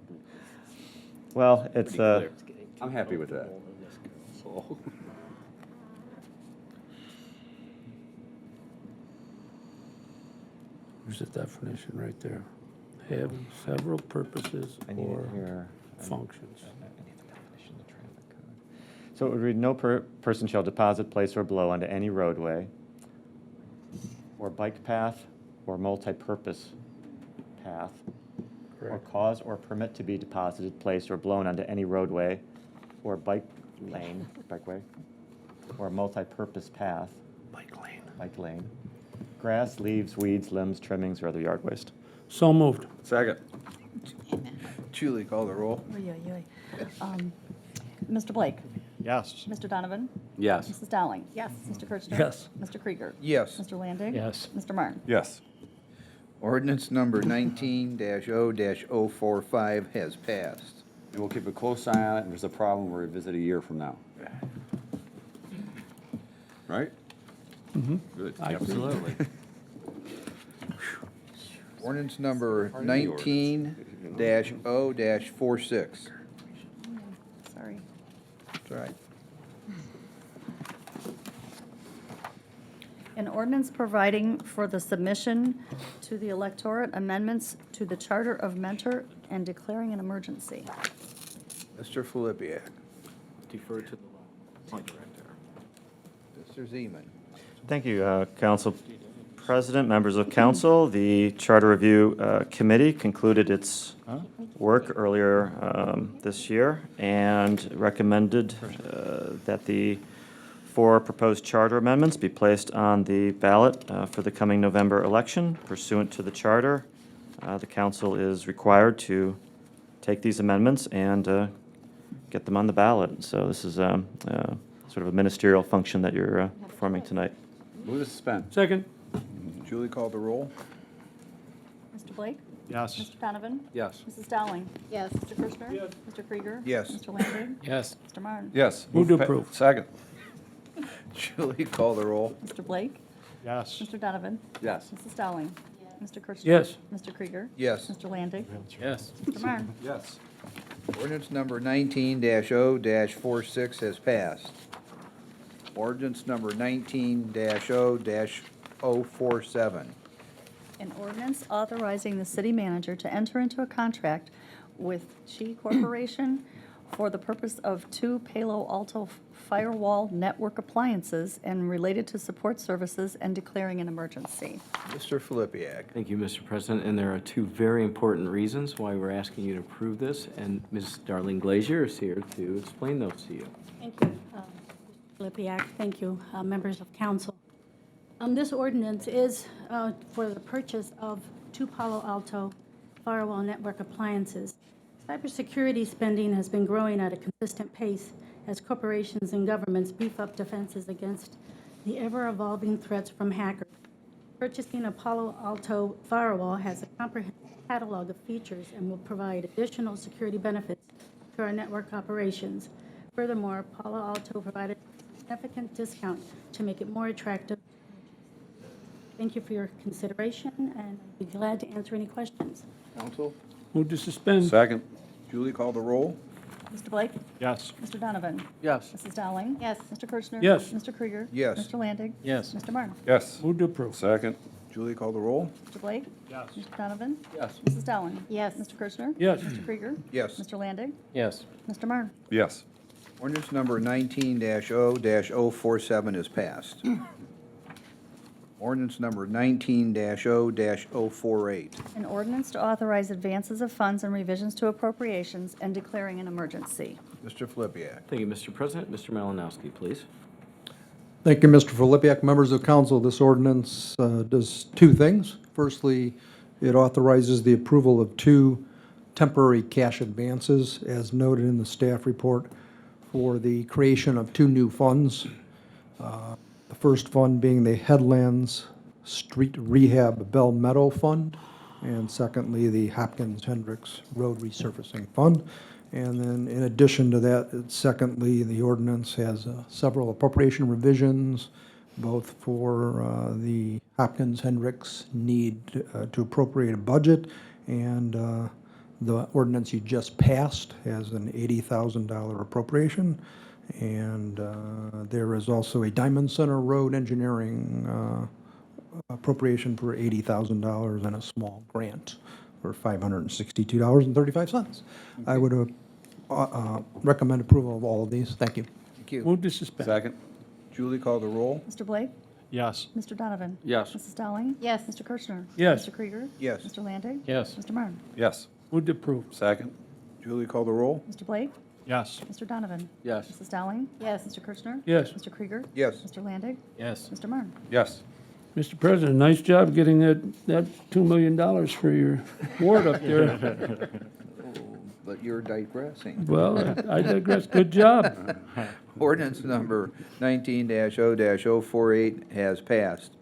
well, it's, I'm happy with that. There's a definition right there. Having several purposes I need it or here. functions. So it would read, "No person shall deposit, place, or blow onto any roadway, or bike path, or multi-purpose path, or Correct. cause or permit to be deposited, placed, or blown onto any roadway, or bike lane, bikeway, or multi-purpose path, bike lane, grass, leaves, weeds, limbs, trimmings, or other yard waste." So moved. Second. Julie, call the roll. Oy, oy, oy. Mr. Blake? Yes. Mr. Donovan? Yes. Mrs. Dowling? Yes. Mr. Kirchner? Yes. Mr. Krieger? Yes. Mr. Landig? Yes. Mr. Marne? Yes. Ordinance number 19-0-045 has passed. And we'll keep a close eye on it, and if there's a problem, we'll revisit a year from now. Right? Mm-hmm. Good. I agree. Absolutely. Ordinance number Pardon the ordinance. 19-0-46. Sorry. That's all right. An ordinance providing for the submission to the electorate amendments to the Charter of Mentor and declaring an emergency. Mr. Filipiak. Defer to the law director. Mr. Zeman. Thank you, Council President, members of council. The Charter Review Committee concluded its work earlier this year and recommended that the 4 proposed charter amendments be placed on the ballot for the coming November election. Pursuant to the charter, the council is required to take these amendments and get them on the ballot. So this is sort of a ministerial function that you're performing tonight. Move to suspend. Second? Julie called the roll? Mr. Blake? Yes. Mr. Donovan? Yes. Mrs. Dowling? Yes. Mr. Kirschner? Yes. Mr. Krieger? Yes. Mr. Landig? Yes. Mr. Marne? Yes. Move to pa- approve. Second. Julie called the roll? Mr. Blake? Yes. Mr. Donovan? Yes. Mrs. Dowling? Mr. Kirschner? Yes. Mr. Krieger? Yes. Mr. Landig? Yes. Mr. Marne? Yes. Ordinance number 19-0-46 has passed. Ordinance number 19-0-047. An ordinance authorizing the city manager to enter into a contract with Chi Corporation for the purpose of 2 Palo Alto firewall network appliances and related to support services and declaring an emergency. Mr. Filipiak. Thank you, Mr. President, and there are 2 very important reasons why we're asking you to approve this, and Ms. Darlene Glazier is here to explain those to you. Thank you, Mr. Filipiak. Thank you, members of council. This ordinance is for the purchase of 2 Palo Alto firewall network appliances. Cybersecurity spending has been growing at a consistent pace as corporations and governments beef up defenses against the ever-evolving threats from hackers. Purchasing a Palo Alto firewall has a comprehensive catalog of features and will provide additional security benefits to our network operations. Furthermore, Palo Alto provided a significant discount to make it more attractive. Thank you for your consideration, and I'd be glad to answer any questions. Counsel? Move to suspend? Second. Julie called the roll? Mr. Blake? Yes. Mr. Donovan? Yes. Mrs. Dowling? Yes. Mr. Kirschner? Yes. Mr. Krieger? Yes. Mr. Landig? Yes. Mr. Marne? Yes. Move to approve? Second. Julie called the roll? Mr. Blake? Yes. Mr. Donovan? Yes. Mrs. Dowling? Yes. Mr. Kirschner? Yes. Mr. Krieger? Yes. Mr. Landig? Yes. Mr. Marne? Yes. Ordinance number 19-0-047 is passed. Ordinance number 19-0-048. An ordinance to authorize advances of funds and revisions to appropriations and declaring an emergency. Mr. Filipiak. Thank you, Mr. President. Mr. Malinowski, please. Thank you, Mr. Filipiak. Members of council, this ordinance does 2 things. Firstly, it authorizes the approval of 2 temporary cash advances, as noted in the staff report, for the creation of 2 new funds. The first fund being the Headlands Street Rehab Bell Meadow Fund, and secondly, the Hopkins Hendricks Road Resurfacing Fund. And then in addition to that, secondly, the ordinance has several appropriation revisions, both for the Hopkins Hendricks need to appropriate a budget, and the ordinance you just passed has an $80,000 appropriation. And there is also a Diamond Center Road Engineering appropriation for $80,000 and a small grant for $562.35. I would recommend approval of all of these. Thank you. Thank you. Move to suspend? Second. Julie called the roll? Mr. Blake? Yes. Mr. Donovan? Yes. Mrs. Dowling? Yes. Mr. Kirschner? Yes. Mr. Krieger? Yes. Mr. Landig? Yes. Mr. Marne? Yes. Move to approve? Second. Julie called the roll? Mr. Blake? Yes. Mr. Donovan? Yes. Mrs. Dowling? Yes. Mr. Kirschner? Yes. Mr. Krieger? Yes. Mr. Landig? Yes. Mr. Marne? Yes. Mr. President, nice job getting that $2 million for your ward up there. But you're digressing. Well, I digress. Good job. Ordinance number 19-0-048 has passed.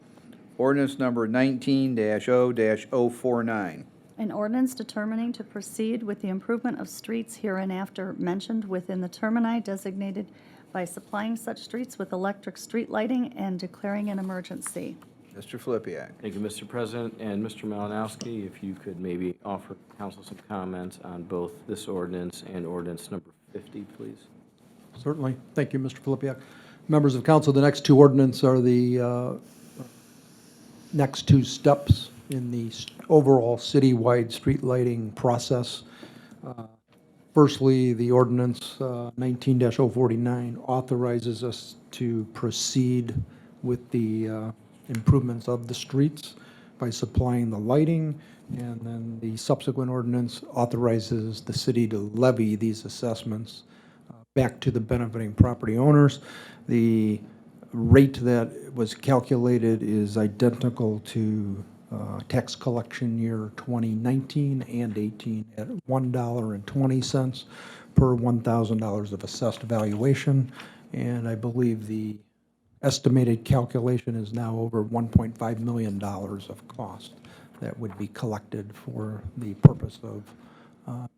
Ordinance number 19-0-049. An ordinance determining to proceed with the improvement of streets hereinafter mentioned within the termini designated by supplying such streets with electric street lighting and declaring an emergency. Mr. Filipiak. Thank you, Mr. President, and Mr. Malinowski, if you could maybe offer council some comments on both this ordinance and ordinance number 50, please. Certainly. Thank you, Mr. Filipiak. Members of council, the next 2 ordinance are the next 2 steps in the overall citywide street lighting process. Firstly, the ordinance 19-049 authorizes us to proceed with the improvements of the streets by supplying the lighting, and then the subsequent ordinance authorizes the city to levy these assessments back to the benefiting property owners. The rate that was calculated is identical to tax collection year 2019 and 18 at $1.20 per $1,000 of assessed valuation. And I believe the estimated calculation is now over $1.5 million of cost that would be collected for the purpose of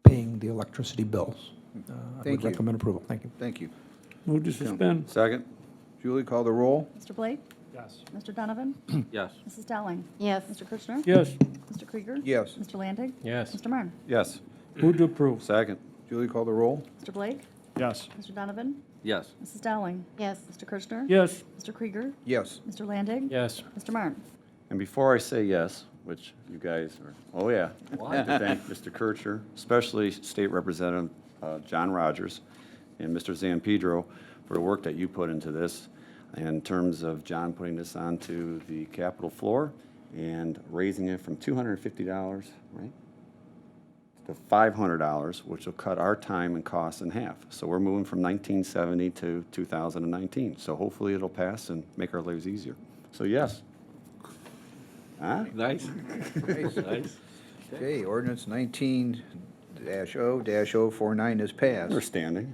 paying the electricity bills. I Thank would you. recommend approval. Thank you. Thank you. Move to suspend. Second? Julie, call the roll. Mr. Blake? Yes. Mr. Donovan? Yes. Mrs. Dowling? Yes. Mr. Kirchner? Yes. Mr. Krieger? Yes. Mr. Landig? Yes. Mr. Marne? Yes. Move to approve. Second? Julie, call the roll. Mr. Blake? Yes. Mr. Donovan? Yes. Mrs. Dowling? Yes. Mr. Kirchner? Yes. Mr. Krieger? Yes. Mr. Landig? Yes. Mr. Marne? And before I say yes, which you guys are, oh yeah, I have to thank Mr. Kircher, especially State Representative John Rogers and Mr. Zampedro for the work that you put into this in terms of John putting this onto the Capitol floor and raising it from $250, right, to $500, which will cut our time and costs in half. So we're moving from 1970 to 2019. So hopefully it'll pass and make our lives easier. So yes. Huh? Nice. Nice. Okay, ordinance 19-0-049 is passed. Understanding.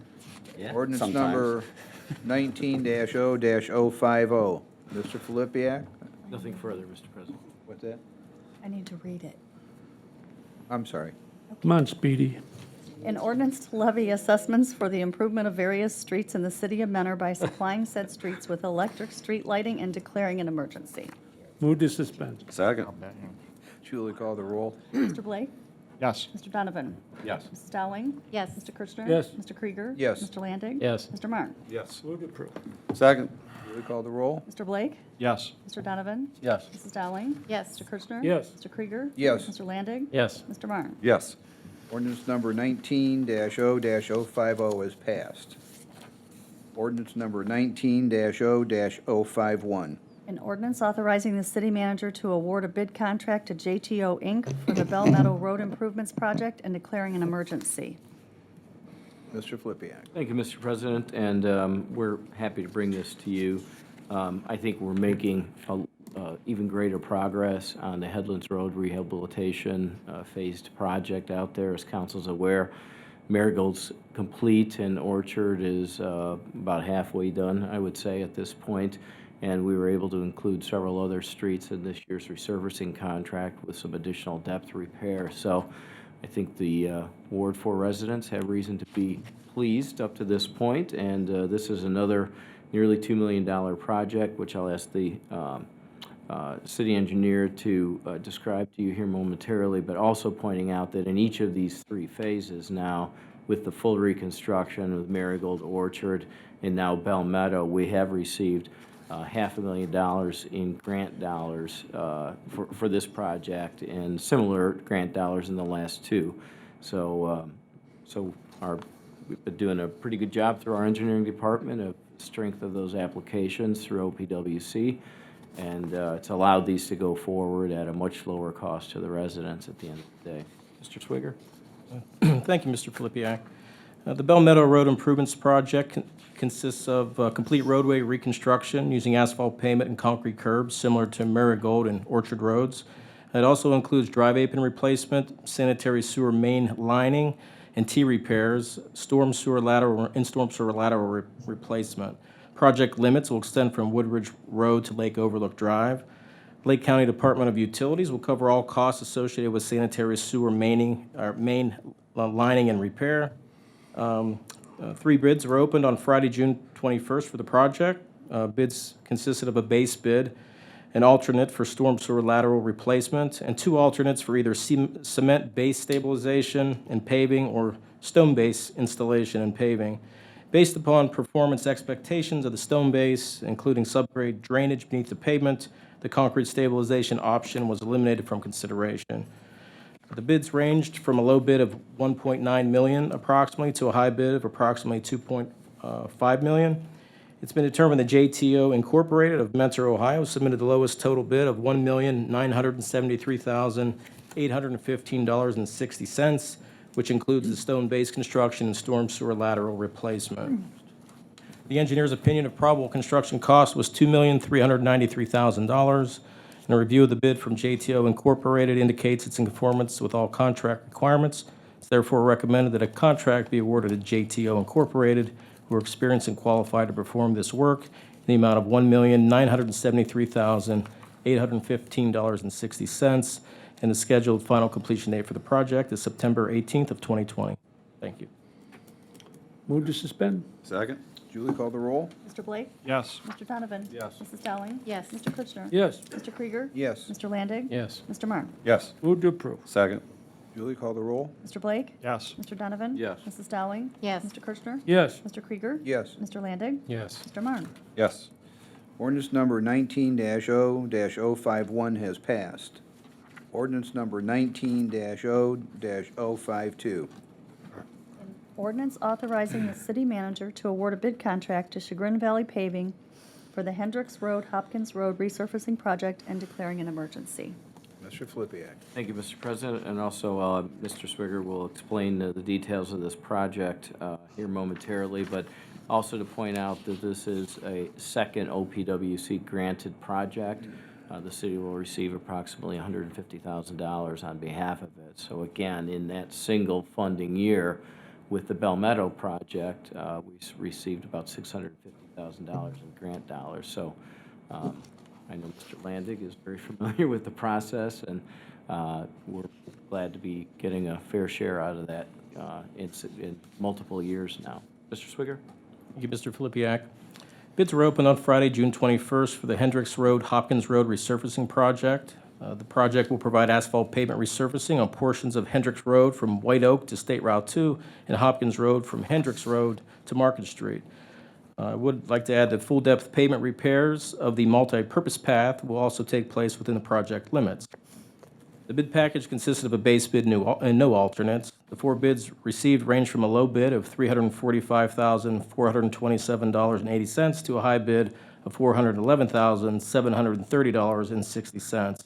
Ordinance sometimes. number 19-0-050. Mr. Filipiak? Nothing further, Mr. President. What's that? I need to read it. I'm sorry. Come on, Speedy. An ordinance to levy assessments for the improvement of various streets in the city of Mentor by supplying said streets with electric street lighting and declaring an emergency. Move to suspend. Second. Julie, call the roll. Mr. Blake? Yes. Mr. Donovan? Yes. Mrs. Dowling? Yes. Mr. Kirchner? Yes. Mr. Krieger? Yes. Mr. Landig? Yes. Mr. Marne? Yes. Move to approve. Second. Julie, call the roll. Mr. Blake? Yes. Mr. Donovan? Yes. Mrs. Dowling? Yes. Mr. Kirchner? Yes. Mr. Krieger? Yes. Mr. Landig? Yes. Mr. Marne? Yes. Ordinance number 19-0-050 is passed. Ordinance number 19-0-051. An ordinance authorizing the city manager to award a bid contract to JTO Inc. for the Bell Meadow Road Improvements Project and declaring an emergency. Mr. Filipiak. Thank you, Mr. President, and we're happy to bring this to you. I think we're making even greater progress on the Headlands Road Rehabilitation phased project out there. As council's aware, Marigold's complete and Orchard is about halfway done, I would say, at this point. And we were able to include several other streets in this year's resurfacing contract with some additional depth repair. So I think the Ward 4 residents have reason to be pleased up to this point, and this is another nearly $2 million project, which I'll ask the city engineer to describe to you here momentarily, but also pointing out that in each of these three phases now, with the full reconstruction with Marigold, Orchard, and now Bell Meadow, we have received $500,000 in grant dollars for this project, and similar grant dollars in the last two. So, we've been doing a pretty good job through our engineering department of strength of those applications through OPWC, and it's allowed these to go forward at a much lower cost to the residents at the end of the day. Mr. Swigger? Thank you, Mr. Filipiak. The Bell Meadow Road Improvements Project consists of complete roadway reconstruction using asphalt pavement and concrete curbs similar to Marigold and Orchard roads. It also includes drive apron replacement, sanitary sewer main lining, and T repairs, storm sewer lateral replacement. Project limits will extend from Woodridge Road to Lake Overlook Drive. Lake County Department of Utilities will cover all costs associated with sanitary sewer main lining and repair. 3 bids were opened on Friday, June 21st for the project. Bids consisted of a base bid, an alternate for storm sewer lateral replacement, and 2 alternates for either cement base stabilization and paving or stone base installation and paving. Based upon performance expectations of the stone base, including subgrade drainage beneath the pavement, the concrete stabilization option was eliminated from consideration. The bids ranged from a low bid of $1.9 million approximately to a high bid of approximately $2.5 million. It's been determined that JTO Incorporated of Mentor, Ohio submitted the lowest total bid of $1,973,815.60, which includes the stone base construction and storm sewer lateral replacement. The engineer's opinion of probable construction cost was $2,393,000. And a review of the bid from JTO Incorporated indicates it's in conformance with all contract requirements. It's therefore recommended that a contract be awarded to JTO Incorporated who are experienced and qualified to perform this work in the amount of $1,973,815.60, and the scheduled final completion date for the project is September 18th of 2020. Thank you. Move to suspend? Second? Julie, call the roll. Mr. Blake? Yes. Mr. Donovan? Yes. Mrs. Dowling? Yes. Mr. Kirchner? Yes. Mr. Krieger? Yes. Mr. Landig? Yes. Mr. Marne? Yes. Move to approve? Second? Julie, call the roll. Mr. Blake? Yes. Mr. Donovan? Yes. Mrs. Dowling? Yes. Mr. Kirchner? Yes. Mr. Krieger? Yes. Mr. Landig? Yes. Mr. Marne? Yes. Ordinance number 19-0-051 has passed. Ordinance number 19-0-052. Ordinance authorizing the city manager to award a bid contract to Chagrin Valley Paving for the Hendricks Road, Hopkins Road resurfacing project and declaring an emergency. Mr. Flippia. Thank you, Mr. President, and also Mr. Swigger will explain the details of this project here momentarily, but also to point out that this is a second OPWC granted project. The city will receive approximately $150,000 on behalf of it. So again, in that single funding year with the Bell Meadow project, we received about $650,000 in grant dollars. So I know Mr. Landig is very familiar with the process, and we're glad to be getting a fair share out of that in multiple years now. Mr. Swigger? Thank you, Mr. Filipiak. Bids were opened on Friday, June 21st for the Hendricks Road, Hopkins Road resurfacing project. The project will provide asphalt pavement resurfacing on portions of Hendricks Road from White Oak to State Route 2 and Hopkins Road from Hendricks Road to Market Street. I would like to add that full-depth pavement repairs of the multi-purpose path will also take place within the project limits. The bid package consisted of a base bid and no alternates. The 4 bids received range from a low bid of $345,427.80 to a high bid of $411,730.60. It's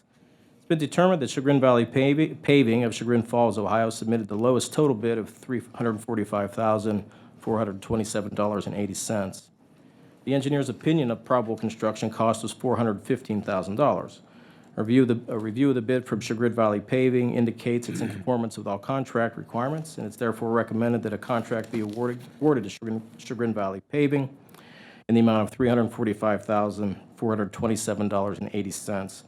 been determined that Chagrin Valley Paving of Chagrin Falls, Ohio, submitted the lowest total bid of $345,427.80. The engineer's opinion of probable construction cost was $415,000. A review of the bid from Chagrin Valley Paving indicates it's in conformance with all contract requirements, and it's therefore recommended that a contract be awarded to Chagrin Valley Paving in the amount of $345,427.80.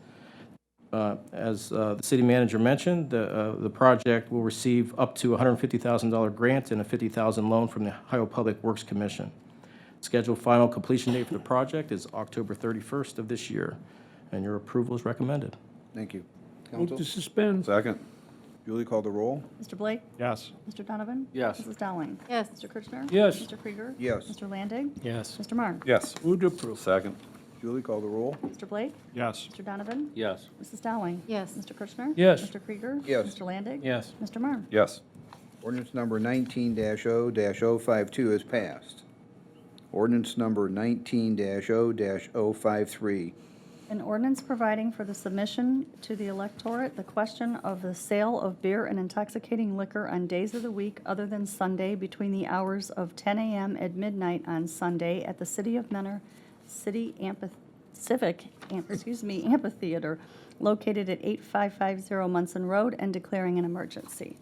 As the city manager mentioned, the project will receive up to a $150,000 grant and a $50,000 loan from the Ohio Public Works Commission. Scheduled final completion date for the project is October 31st of this year, and your approval is recommended. Thank you. Move Counsel? to suspend? Second? Julie, call the roll. Mr. Blake? Yes. Mr. Donovan? Yes. Mrs. Dowling? Yes. Mr. Kirchner? Yes. Mr. Krieger? Yes. Mr. Landig? Yes. Mr. Marne? Yes. Move to approve? Second? Julie, call the roll. Mr. Blake? Yes. Mr. Donovan? Yes. Mrs. Dowling? Yes. Mr. Kirchner? Yes. Mr. Krieger? Yes. Mr. Landig? Yes. Mr. Marne? Yes. Ordinance number 19-0-052 is passed. Ordinance number 19-0-053. An ordinance providing for the submission to the electorate the question of the sale of beer and intoxicating liquor on days of the week other than Sunday between the hours of 10 a.m. and midnight on Sunday at the City of Mentor Amphitheater located at 8550 Munson Road and declaring an emergency.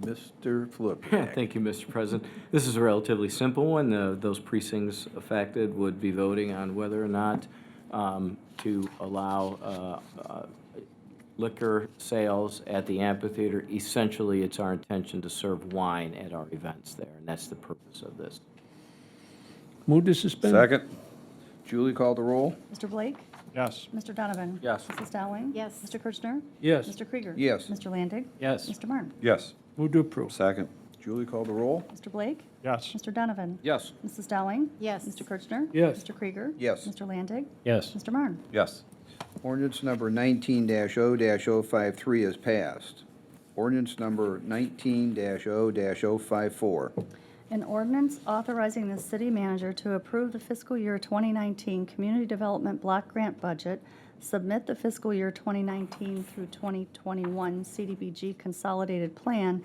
Mr. Flippia. Thank you, Mr. President. This is a relatively simple one. Those precincts affected would be voting on whether or not to allow liquor sales at the amphitheater. Essentially, it's our intention to serve wine at our events there, and that's the purpose of this. Move to suspend? Second? Julie, call the roll. Mr. Blake? Yes. Mr. Donovan? Yes. Mrs. Dowling? Yes. Mr. Kirchner? Yes. Mr. Krieger? Yes. Mr. Landig? Yes. Mr. Marne? Yes. Move to approve? Second? Julie, call the roll. Mr. Blake? Yes. Mr. Donovan? Yes. Mrs. Dowling? Yes. Mr. Kirchner? Yes. Mr. Krieger? Yes. Mr. Landig? Yes. Mr. Marne? Yes. Ordinance number 19-0-053 is passed. Ordinance number 19-0-054. An ordinance authorizing the city manager to approve the fiscal year 2019 Community Development Block Grant Budget, submit the fiscal year 2019 through 2021 CDBG Consolidated Plan,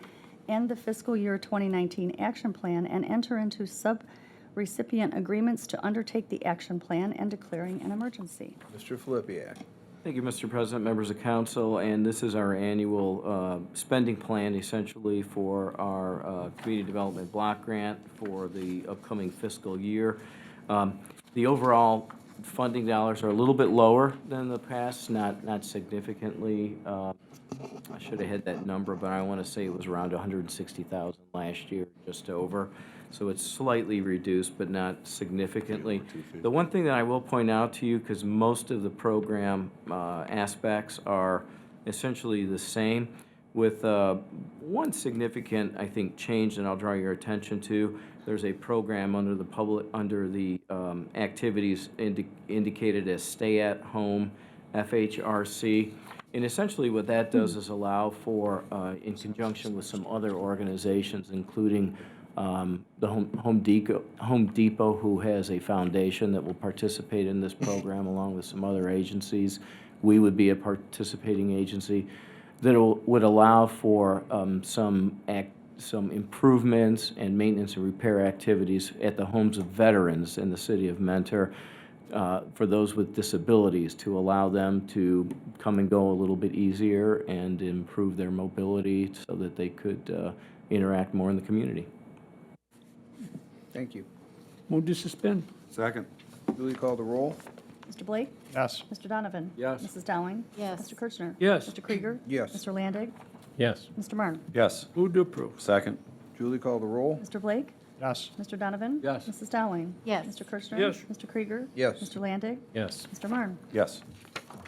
and the fiscal year 2019 Action Plan, and enter into sub-recipient agreements to undertake the action plan and declaring an emergency. Mr. Flippia. Thank you, Mr. President, members of council, and this is our annual spending plan essentially for our community development block grant for the upcoming fiscal year. The overall funding dollars are a little bit lower than the past, not significantly. I should have had that number, but I want to say it was around 160,000 last year, just over. So it's slightly reduced, but not significantly. The one thing that I will point out to you, because most of the program aspects are essentially the same, with one significant, I think, change, and I'll draw your attention to. There's a program under the activities indicated as stay-at-home FHRC. And essentially what that does is allow for, in conjunction with some other organizations, including the Home Depot, who has a foundation that will participate in this program along with some other agencies. We would be a participating agency that would allow for some improvements and maintenance and repair activities at the homes of veterans in the city of Mentor for those with disabilities, to allow them to come and go a little bit easier and improve their mobility so that they could interact more in the community. Thank you. Move to suspend. Second. Julie, call the roll. Mr. Blake? Yes. Mr. Donovan? Yes. Mrs. Dowling? Yes. Mr. Kirchner? Yes. Mr. Krieger? Yes. Mr. Landig? Yes. Mr. Marne? Yes. Move to approve. Second. Julie, call the roll. Mr. Blake? Yes. Mr. Donovan? Yes. Mrs. Dowling? Yes. Mr. Kirchner? Yes. Mr. Krieger? Yes. Mr. Landig? Yes. Mr. Marne? Yes.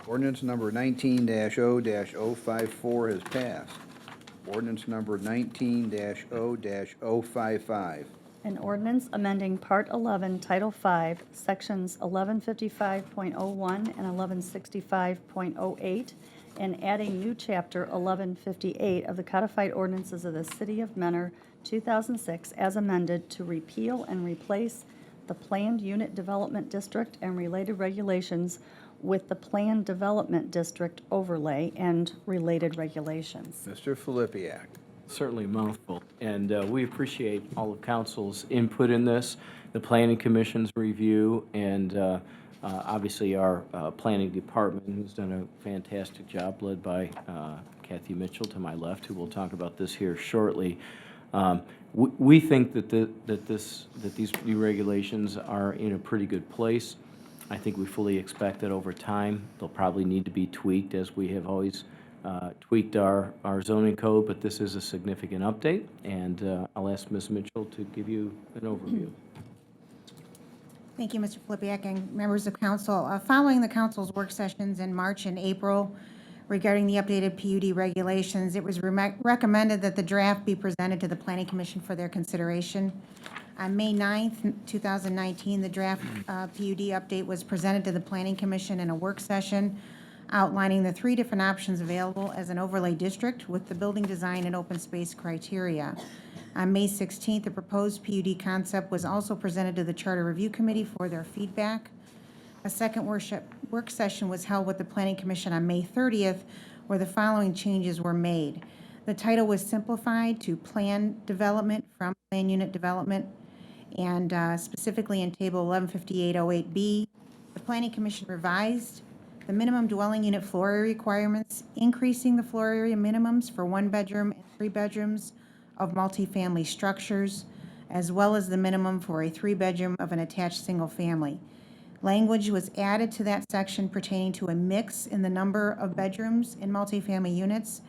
Ordinance number 19-0-054 has passed. Ordinance number 19-0-055. An ordinance amending Part 11, Title 5, Sections 1155.01 and 1165.08, and adding new Chapter 1158 of the Codified Ordinances of the City of Mentor, 2006, as amended, to repeal and replace the Planned Unit Development District and related regulations with the Planned Development District overlay and related regulations. Mr. Filipiak. Certainly a mouthful, and we appreciate all of council's input in this, the planning commission's review, and obviously our planning department, who's done a fantastic job, led by Kathy Mitchell to my left, who will talk about this here shortly. We think that these new regulations are in a pretty good place. I think we fully expect that over time they'll probably need to be tweaked, as we have always tweaked our zoning code, but this is a significant update, and I'll ask Ms. Mitchell to give you an overview. Thank you, Mr. Filipiak and members of council. Following the council's work sessions in March and April regarding the updated PUD regulations, it was recommended that the draft be presented to the Planning Commission for their consideration. On May 9th, 2019, the draft PUD update was presented to the Planning Commission in a work session outlining the 3 different options available as an overlay district with the building design and open space criteria. On May 16th, the proposed PUD concept was also presented to the Charter Review Committee for their feedback. A second work session was held with the Planning Commission on May 30th, where the following changes were made. The title was simplified to Plan Development from Plan Unit Development, and specifically in Table 115808B, the Planning Commission revised the minimum dwelling unit floor area requirements, increasing the floor area minimums for 1-bedroom and 3 bedrooms of multifamily structures, as well as the minimum for a 3-bedroom of an attached single family. Language was added to that section pertaining to a mix in the number of bedrooms in multifamily units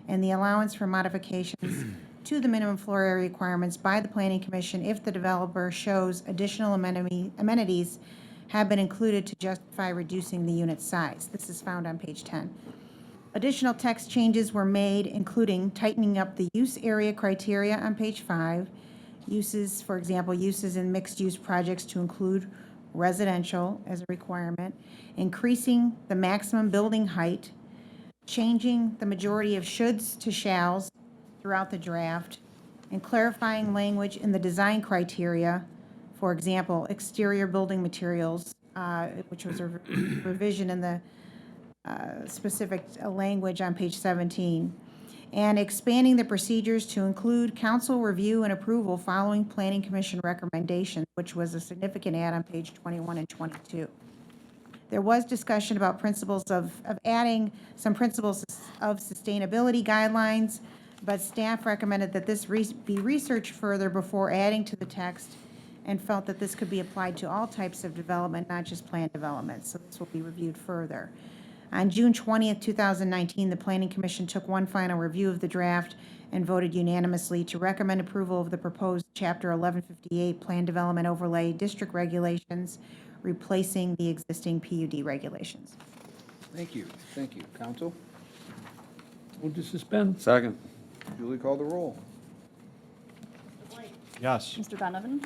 and the allowance for modifications to the minimum floor area requirements by the Planning Commission if the developer shows additional amenities have been included to justify reducing the unit size. This is found on page 10. Additional text changes were made, including tightening up the use area criteria on page 5, uses, for example, uses in mixed-use projects to include residential as a requirement, increasing the maximum building height, changing the majority of shoulds to shalls throughout the draft, and clarifying language in the design criteria. For example, exterior building materials, which was a revision in the specific language on page 17, and expanding the procedures to include council review and approval following Planning Commission recommendations, which was a significant add on page 21 and 22. There was discussion about principles of adding some principles of sustainability guidelines, but staff recommended that this be researched further before adding to the text and felt that this could be applied to all types of development, not just planned development. So this will be reviewed further. On June 20th, 2019, the Planning Commission took one final review of the draft and voted unanimously to recommend approval of the proposed Chapter 1158 Plan Development Overlay District Regulations, replacing the existing PUD regulations. Thank you. Thank you. Counsel? Move to suspend. Second. Julie, call the roll. Yes. Mr. Donovan?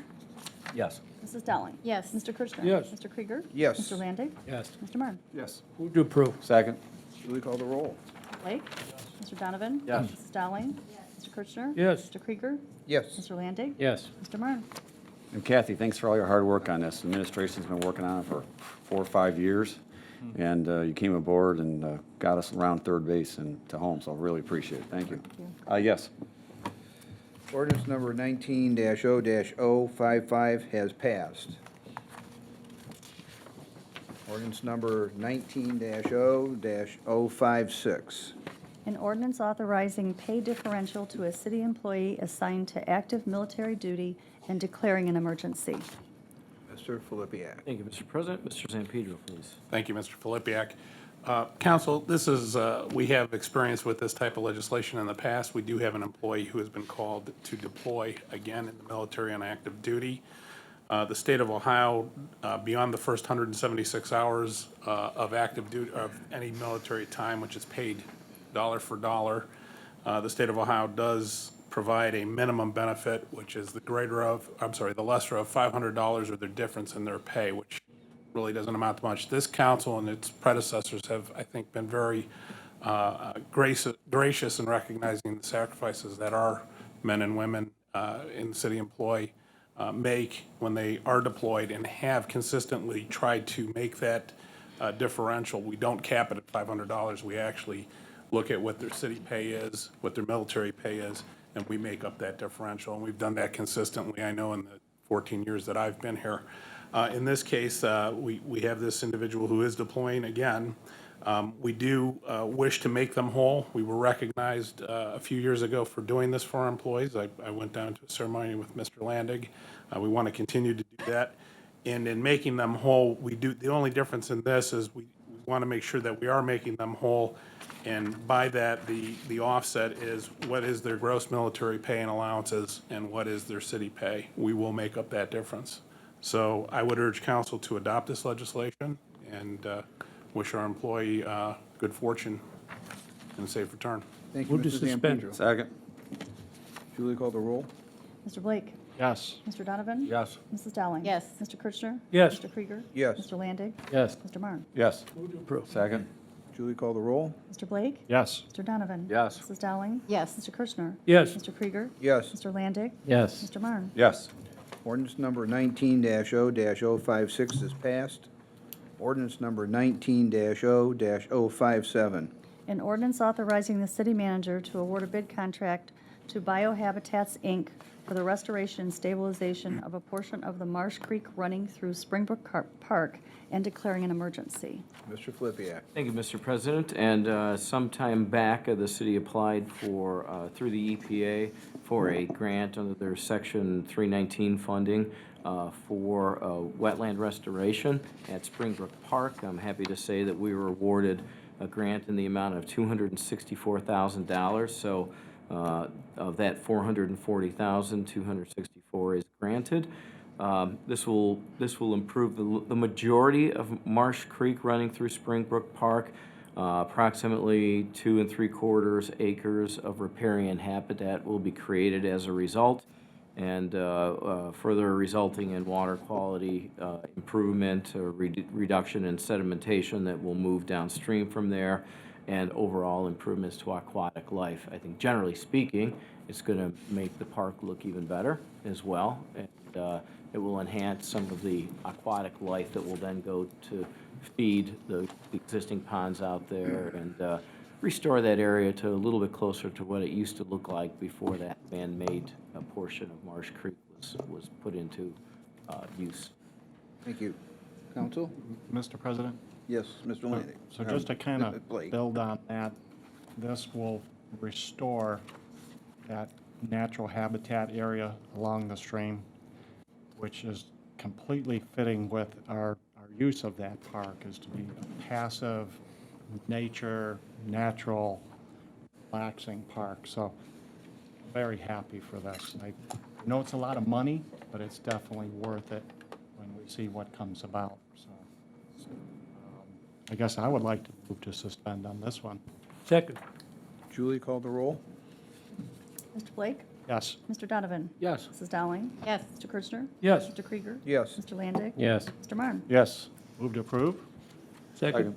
Yes. Mrs. Dowling? Yes. Mr. Kirchner? Yes. Mr. Krieger? Yes. Mr. Landig? Yes. Mr. Marne? Yes. Move to approve. Second. Julie, call the roll. Blake? Mr. Donovan? Yes. Mrs. Dowling? Mr. Kirchner? Yes. Mr. Krieger? Yes. Mr. Landig? Yes. Mr. Marne? And Kathy, thanks for all your hard work on this. Administration's been working on it for 4 or 5 years, and you came aboard and got us around third base and to home, so really appreciate it. Thank you. Yes. Ordinance number 19-0-055 has passed. Ordinance number 19-0-056. An ordinance authorizing pay differential to a city employee assigned to active military duty and declaring an emergency. Mr. Filipiak. Thank you, Mr. President. Mr. Zampedro, please. Thank you, Mr. Filipiak. Council, this is, we have experience with this type of legislation in the past. We do have an employee who has been called to deploy again in the military on active duty. The state of Ohio, beyond the first 176 hours of active duty, of any military time, which is paid dollar for dollar, the state of Ohio does provide a minimum benefit, which is the the lesser of $500 or the difference in their pay, which really doesn't amount to much. This council and its predecessors have, I think, been very gracious in recognizing the sacrifices that our men and women in city employ make when they are deployed, and have consistently tried to make that differential. We don't cap it at $500. We actually look at what their city pay is, what their military pay is, and we make up that differential. And we've done that consistently, I know, in the 14 years that I've been here. In this case, we have this individual who is deploying again. We do wish to make them whole. We were recognized a few years ago for doing this for our employees. I went down to a ceremony with Mr. Landig. We want to continue to do that. And in making them whole, the only difference in this is we want to make sure that we are making them whole. And by that, the offset is what is their gross military pay and allowances and what is their city pay. We will make up that difference. So I would urge council to adopt this legislation and wish our employee good fortune and a safe return. Thank you, Move to Mr. suspend. Zampedro. Second. Julie, call the roll. Mr. Blake? Yes. Mr. Donovan? Yes. Mrs. Dowling? Yes. Mr. Kirchner? Yes. Mr. Krieger? Yes. Mr. Landig? Yes. Mr. Marne? Yes. Move to approve. Second. Julie, call the roll. Mr. Blake? Yes. Mr. Donovan? Yes. Mrs. Dowling? Yes. Mr. Kirchner? Yes. Mr. Krieger? Yes. Mr. Landig? Yes. Mr. Marne? Yes. Ordinance number 19-0-056 is passed. Ordinance number 19-0-057. An ordinance authorizing the city manager to award a bid contract to Biohabitats, Inc. for the restoration and stabilization of a portion of the Marsh Creek running through Springbrook Park and declaring an emergency. Mr. Filipiak. Thank you, Mr. President. And sometime back, the city applied for, through the EPA, for a grant under their Section 319 funding for wetland restoration at Springbrook Park. I'm happy to say that we were awarded a grant in the amount of $264,000. So of that, $440,264 is granted. This will improve the majority of Marsh Creek running through Springbrook Park. Approximately 2 3/4 acres of riparian habitat will be created as a result, and further resulting in water quality improvement, reduction in sedimentation that will move downstream from there, and overall improvements to aquatic life. I think generally speaking, it's going to make the park look even better as well, and it will enhance some of the aquatic life that will then go to feed the existing ponds out there and restore that area to a little bit closer to what it used to look like before that man-made portion of Marsh Creek was put into use. Thank you. Counsel? Mr. President? Yes, Mr. Lanning. So just to kind of Blake. build on that, this will restore that natural habitat area along the stream, which is completely fitting with our use of that park, is to be a passive, nature, natural, relaxing park. So very happy for this. I know it's a lot of money, but it's definitely worth it when we see what comes about. So I guess I would like to move to suspend on this one. Second. Julie, call the roll. Mr. Blake? Yes. Mr. Donovan? Yes. Mrs. Dowling? Yes. Mr. Kirchner? Yes. Mr. Krieger? Yes. Mr. Landig? Yes. Mr. Marne? Yes. Move to approve? Second.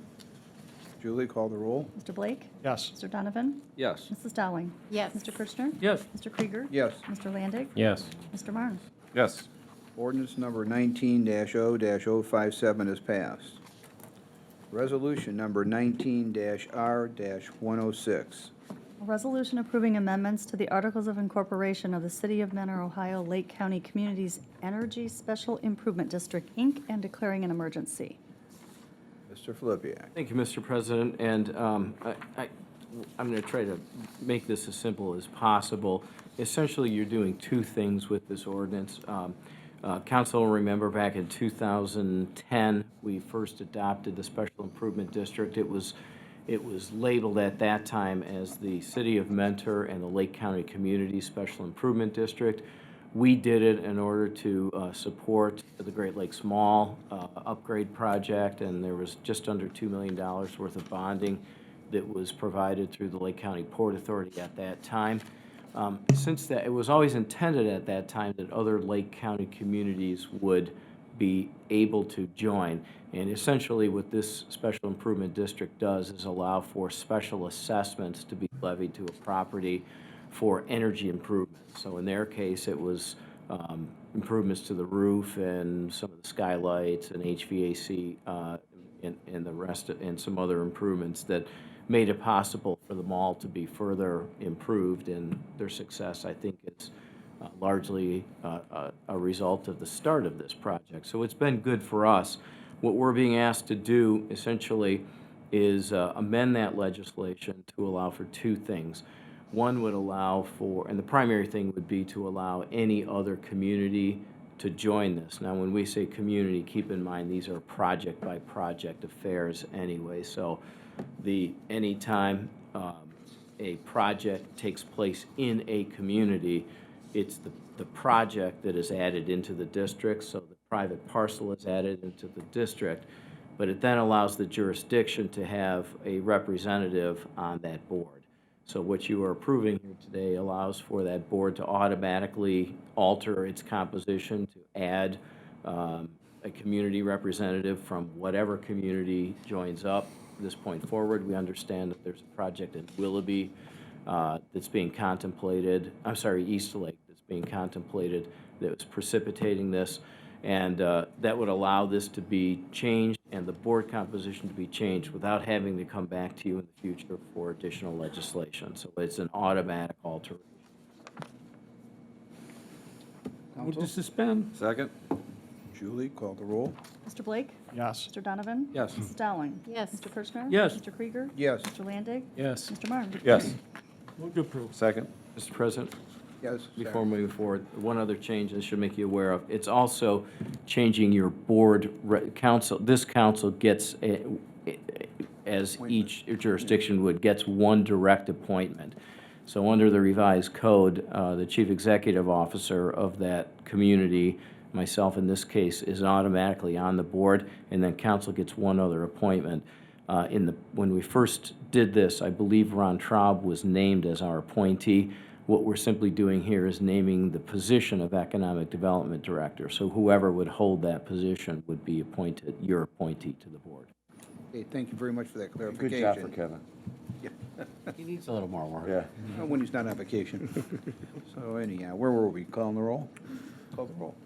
Julie, call the roll. Mr. Blake? Yes. Mr. Donovan? Yes. Mrs. Dowling? Yes. Mr. Kirchner? Yes. Mr. Krieger? Yes. Mr. Landig? Yes. Mr. Marne? Yes. Ordinance number 19-0-057 is passed. Resolution number 19-R-106. A resolution approving amendments to the Articles of Incorporation of the City of Mentor, Ohio, Lake County Communities Energy Special Improvement District, Inc., and declaring an emergency. Mr. Filipiak. Thank you, Mr. President, and I'm going to try to make this as simple as possible. Essentially, you're doing two things with this ordinance. Council will remember back in 2010, we first adopted the Special Improvement District. It was labeled at that time as the City of Mentor and the Lake County Community Special Improvement District. We did it in order to support the Great Lakes Mall upgrade project, and there was just under $2 million worth of bonding that was provided through the Lake County Port Authority at that time. Since that, it was always intended at that time that other Lake County communities would be able to join. And essentially what this Special Improvement District does is allow for special assessments to be levied to a property for energy improvements. So in their case, it was improvements to the roof and some of the skylights and HVAC and the rest, and some other improvements that made it possible for the mall to be further improved. And their success, I think, is largely a result of the start of this project. So it's been good for us. What we're being asked to do essentially is amend that legislation to allow for two things. One would allow for, and the primary thing would be to allow any other community to join this. Now, when we say community, keep in mind these are project-by-project affairs anyway. So anytime a project takes place in a community, it's the project that is added into the district, so the private parcel is added into the district, but it then allows the jurisdiction to have a representative on that board. So what you are approving here today allows for that board to automatically alter its composition to add a community representative from whatever community joins up. From this point forward, we understand that there's a project in Willoughby that's being contemplated, East Lake, that's being contemplated that was precipitating this, and that would allow this to be changed and the board composition to be changed without having to come back to you in the future for additional legislation. So it's an automatic alteration. Move to suspend. Second? Julie, call the roll. Mr. Blake? Yes. Mr. Donovan? Yes. Mrs. Dowling? Yes. Mr. Kirchner? Yes. Mr. Krieger? Yes. Mr. Landig? Yes. Mr. Marne? Yes. Move to approve. Second? Mr. President? Yes. Before moving forward, one other change I should make you aware of. It's also changing your board council. This council gets, as each jurisdiction would, gets one direct appointment. So under the revised code, the chief executive officer of that community, myself in this case, is automatically on the board, and then council gets one other appointment. When we first did this, I believe Ron Traub was named as our appointee. What we're simply doing here is naming the position of Economic Development Director. So whoever would hold that position would be appointed, your appointee to the board. Okay, thank you very much for that clarification. Good job for Kevin. He needs a little more work. Yeah. Well, when he's not on vacation. So anyhow, where were we? Calling the roll? Call the roll.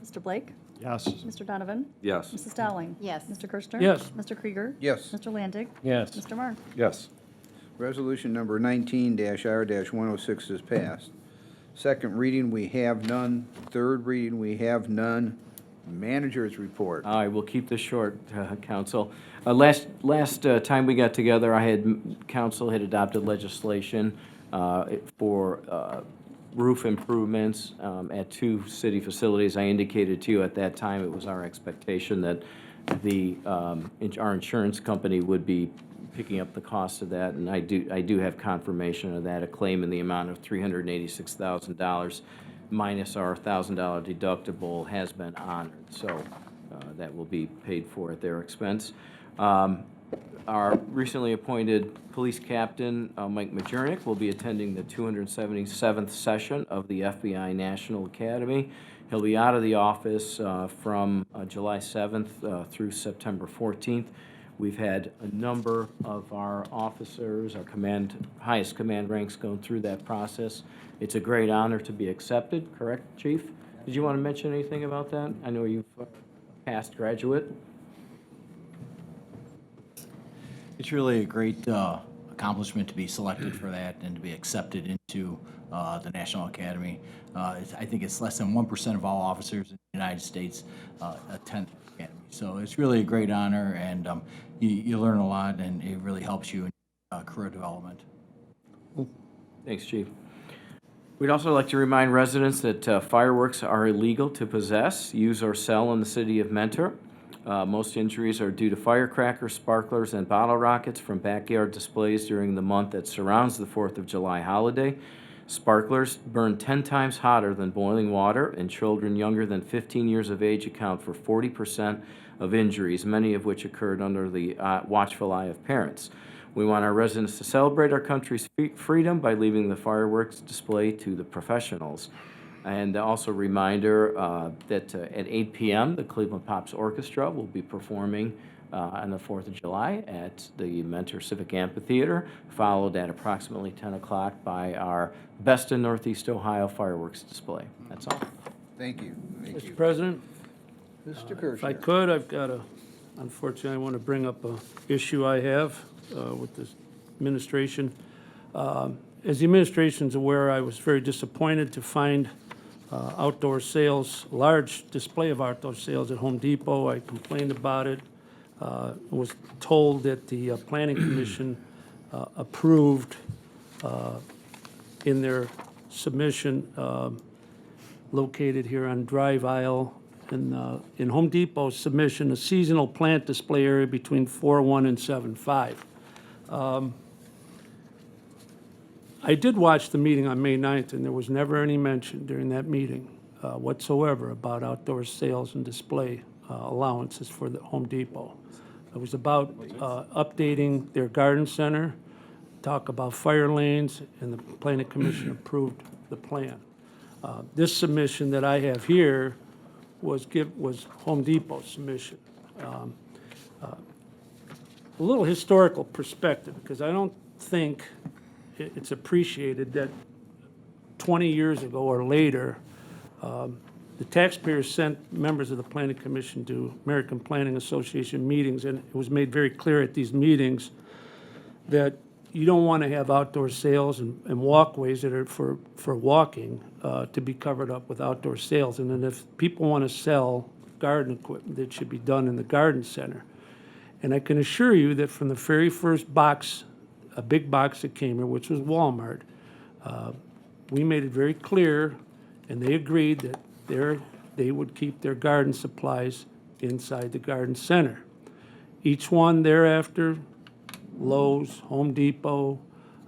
Mr. Blake? Yes. Mr. Donovan? Yes. Mrs. Dowling? Yes. Mr. Kirchner? Yes. Mr. Krieger? Yes. Mr. Landig? Yes. Mr. Marne? Yes. Resolution number 19-R-106 is passed. Second reading, we have none. Third reading, we have none. Manager's report. All right, we'll keep this short, Council. Last time we got together, Council had adopted legislation for roof improvements at 2 city facilities. I indicated to you at that time it was our expectation that our insurance company would be picking up the cost of that, and I do have confirmation of that. A claim in the amount of $386,000 minus our $1,000 deductible has been honored, so that will be paid for at their expense. Our recently appointed police captain, Mike Majernik, will be attending the 277th session of the FBI National Academy. He'll be out of the office from July 7th through September 14th. We've had a number of our officers, our highest command ranks going through that process. It's a great honor to be accepted, correct, Chief? Did you want to mention anything about that? I know you've past graduate. It's really a great accomplishment to be selected for that and to be accepted into the National Academy. I think it's less than 1% of all officers in the United States attend the Academy. So it's really a great honor, and you learn a lot, and it really helps you in career development. Thanks, Chief. We'd also like to remind residents that fireworks are illegal to possess, use, or sell in the city of Mentor. Most injuries are due to firecrackers, sparklers, and bottle rockets from backyard displays during the month that surrounds the 4th of July holiday. Sparklers burn 10 times hotter than boiling water, and children younger than 15 years of age account for 40% of injuries, many of which occurred under the watchful eye of parents. We want our residents to celebrate our country's freedom by leaving the fireworks display to the professionals. And also a reminder that at 8 p.m., the Cleveland Pops Orchestra will be performing on the 4th of July at the Mentor Civic Amphitheater, followed at approximately 10 o'clock by our Best in Northeast Ohio fireworks display. That's all. Thank you. Thank you. Mr. President, Mr. if I Kirschner. could, I've got unfortunately, I want to bring up an issue I have with this administration. As the administration's aware, I was very disappointed to find outdoor sales, large display of outdoor sales at Home Depot. I complained about it. Was told that the Planning Commission approved in their submission located here on Drive Aisle in Home Depot's submission, a seasonal plant display area between 4.1 and 7.5. I did watch the meeting on May 9th, and there was never any mention during that meeting whatsoever about outdoor sales and display allowances for the Home Depot. It was about updating their garden center, talk about fire lanes, and the Planning Commission approved the plan. This submission that I have here was Home Depot's submission. A little historical perspective, because I don't think it's appreciated that 20 years ago or later, the taxpayers sent members of the Planning Commission to American Planning Association meetings, and it was made very clear at these meetings that you don't want to have outdoor sales and walkways that are for walking to be covered up with outdoor sales. And then if people want to sell garden equipment, that should be done in the garden center. And I can assure you that from the very first box, a big box that came here, which was Walmart, we made it very clear, and they agreed that they would keep their garden supplies inside the garden center. Each one thereafter, Lowe's, Home Depot,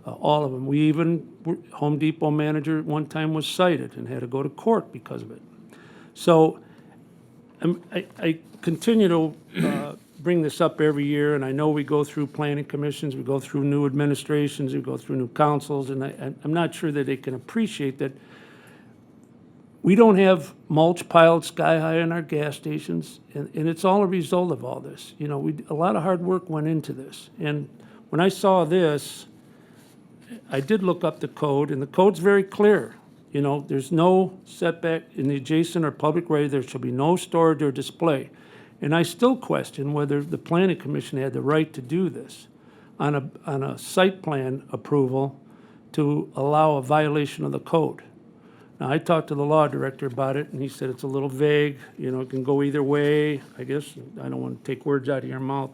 all of them. We even, Home Depot manager at one time was cited and had to go to court because of it. So I continue to bring this up every year, and I know we go through planning commissions, we go through new administrations, we go through new councils, and I'm not sure that they can appreciate that we don't have mulch piled sky high in our gas stations, and it's all a result of all this. You know, a lot of hard work went into this. And when I saw this, I did look up the code, and the code's very clear. You know, there's no setback in the adjacent or public right. There shall be no storage or display. And I still question whether the Planning Commission had the right to do this on a site plan approval to allow a violation of the code. Now, I talked to the law director about it, and he said it's a little vague, it can go either way, I guess. I don't want to take words out of your mouth,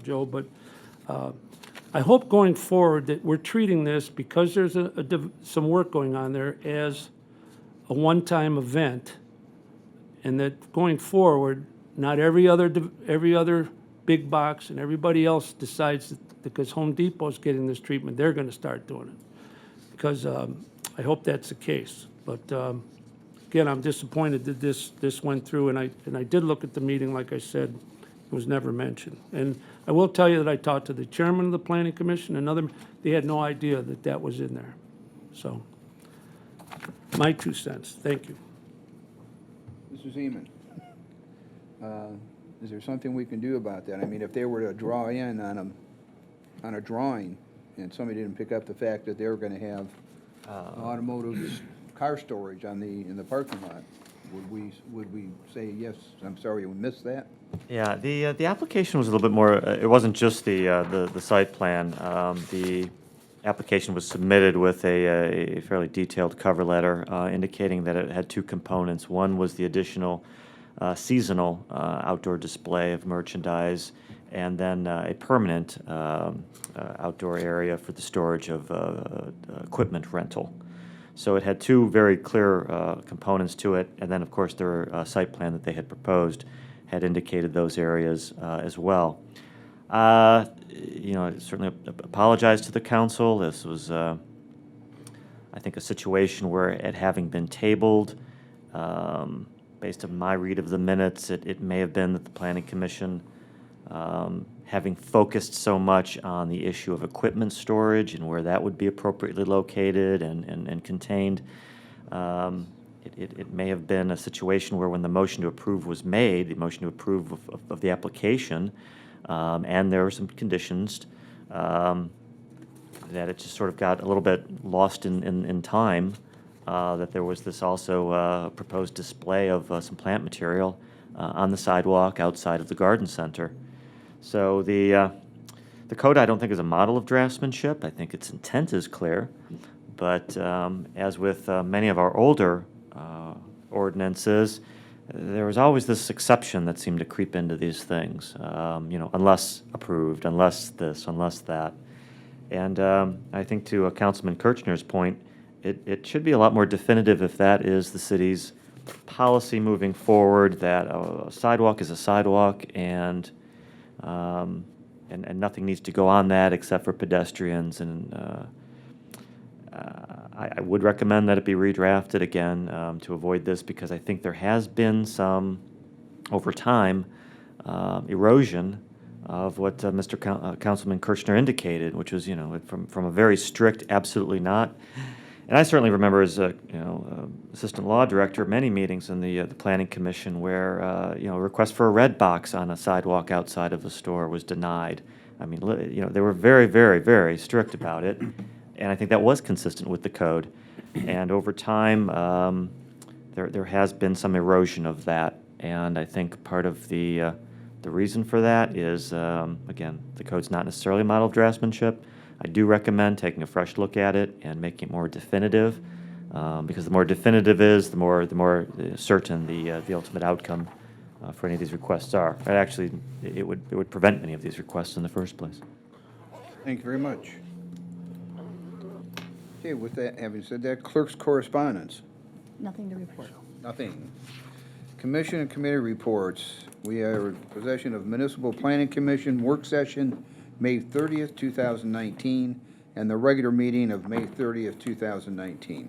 Joe, but I hope going forward that we're treating this, because there's some work going on there, as a one-time event, and that going forward, not every other big box and everybody else decides that because Home Depot's getting this treatment, they're going to start doing it. Because I hope that's the case. But again, I'm disappointed that this went through, and I did look at the meeting, like I said, it was never mentioned. And I will tell you that I talked to the chairman of the planning commission, they had no idea that was in there. So, my 2 cents. Thank you. Mr. Zeman, is there something we can do about that? I mean, if they were to draw in on a drawing, and somebody didn't pick up the fact that they were gonna have automotive car storage in the parking lot, would we say, yes, I'm sorry, we missed that? Yeah, the application was a little bit more, it wasn't just the site plan. The application was submitted with a fairly detailed cover letter indicating that it had 2 components. One was the additional seasonal outdoor display of merchandise, and then a permanent outdoor area for the storage of equipment rental. So it had 2 very clear components to it, and then, of course, their site plan that they had proposed had indicated those areas as well. I certainly apologize to the council. This was, I think, a situation where it having been tabled, based on my read of the minutes, it may have been that the Planning Commission, having focused so much on the issue of equipment storage and where that would be appropriately located and contained, it may have been a situation where when the motion to approve was made, the motion to approve of the application, and there were some conditions, that it just sort of got a little bit lost in time, that there was this also proposed display of some plant material on the sidewalk outside of the garden center. So the code, I don't think, is a model of draftsmanship. I think its intent is clear, but as with many of our older ordinances, there was always this exception that seemed to creep into these things, unless approved, unless this, unless that. And I think to Councilman Kirchner's point, it should be a lot more definitive if that is the city's policy moving forward, that a sidewalk is a sidewalk, and nothing needs to go on that except for pedestrians. And I would recommend that it be redrafted again to avoid this, because I think there has been some, over time, erosion of what Councilman Kirchner indicated, which was, from a very strict, absolutely not. And I certainly remember as a assistant law director, many meetings in the Planning Commission where a request for a red box on a sidewalk outside of the store was denied. I mean, they were very, very, very strict about it, and I think that was consistent with the code. And over time, there has been some erosion of that, and I think part of the reason for that is, again, the code's not necessarily a model of draftsmanship. I do recommend taking a fresh look at it and making it more definitive, because the more definitive is, the more certain the ultimate outcome for any of these requests are. And actually, it would prevent many of these requests in the first place. Thank you very much. Okay, with that, having said that, clerk's correspondence. Nothing to report. Nothing. Commission and committee reports. We are in possession of Municipal Planning Commission work session, May 30th, 2019, and the regular meeting of May 30th, 2019,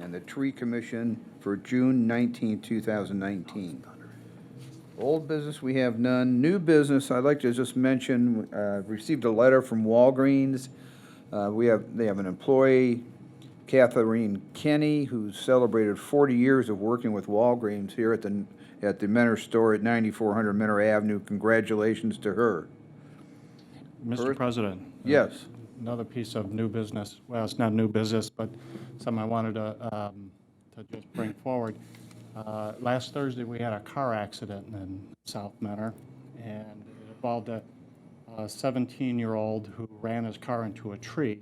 and the Tree Commission for June 19th, 2019. Old business, we have none. New business, I'd like to just mention, received a letter from Walgreens. They have an employee, Catherine Kenny, who celebrated 40 years of working with Walgreens here at the Mentor store at 9400 Mentor Avenue. Congratulations to her. Mr. President. Yes. Another piece of new business, well, it's not new business, but something I wanted to just bring forward. Last Thursday, we had a car accident in South Mentor, and it involved a 17-year-old who ran his car into a tree.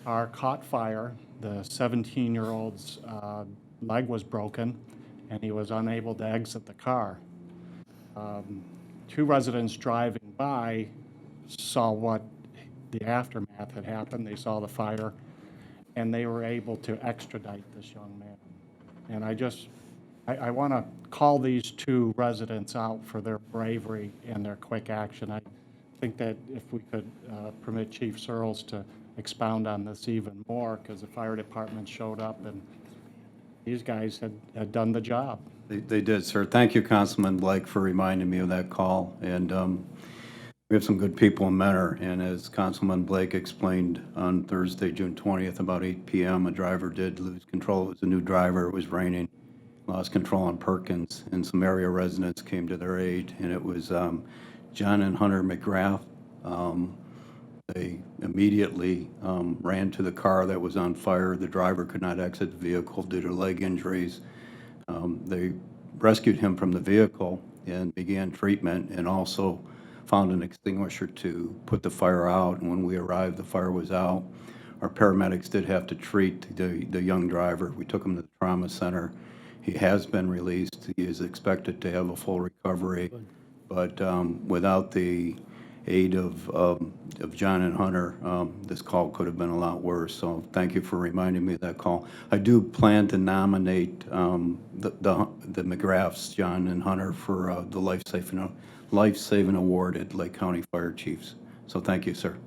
car caught fire. The 17-year-old's leg was broken, and he was unable to exit the car. Two residents driving by saw what the aftermath had happened. They saw the fire, and they were able to extradite this young man. And I want to call these two residents out for their bravery and their quick action. I think that if we could permit Chief Searles to expound on this even more, because the fire department showed up and these guys had done the job. They did, sir. Thank you, Councilman Blake, for reminding me of that call. And we have some good people in Mentor, and as Councilman Blake explained on Thursday, June 20th, about 8 p.m., a driver did lose control. It was a new driver. It was raining. Lost control on Perkins, and some area residents came to their aid, and it was John and Hunter McGrath. They immediately ran to the car that was on fire. The driver could not exit the vehicle due to leg injuries. They rescued him from the vehicle and began treatment, and also found an extinguisher to put the fire out. And when we arrived, the fire was out. Our paramedics did have to treat the young driver. We took him to the trauma center. He has been released. He is expected to have a full recovery. But without the aid of John and Hunter, this call could have been a lot worse. So thank you for reminding me of that call. I do plan to nominate the McGraths, John and Hunter, for the life-saving award at Lake County Fire Chiefs. So thank you, sir.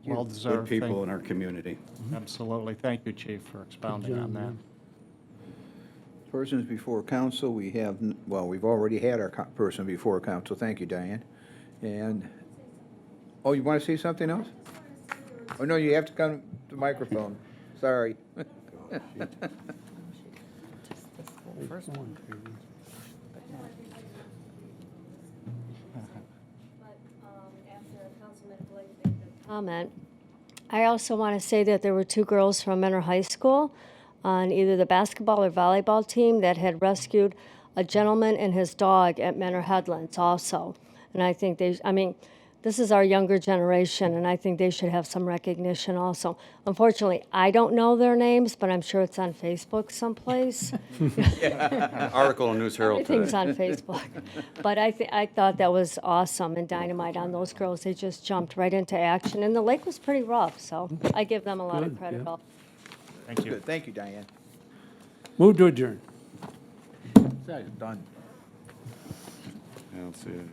Well deserved. Good people in our community. Absolutely. Thank you, Chief, for expounding on that. Persons before council, we have, well, we've already had our person before council. Thank you, Diane. And, oh, you want to say something else? Oh, no, you have to come to the microphone. Sorry. Comment. I also want to say that there were two girls from Mentor High School on either the basketball or volleyball team that had rescued a gentleman and his dog at Mentor Headlands also. And I think this is our younger generation, and I think they should have some recognition also. Unfortunately, I don't know their names, but I'm sure it's on Facebook someplace. Article in News Herald today. Everything's on Facebook. But I thought that was awesome and dynamite on those girls. They just jumped right into action, and the lake was pretty rough, so I give them a lot of credit. yeah. Thank you. Good. Thank you, Diane. Move to adjourn. Done. I don't see it.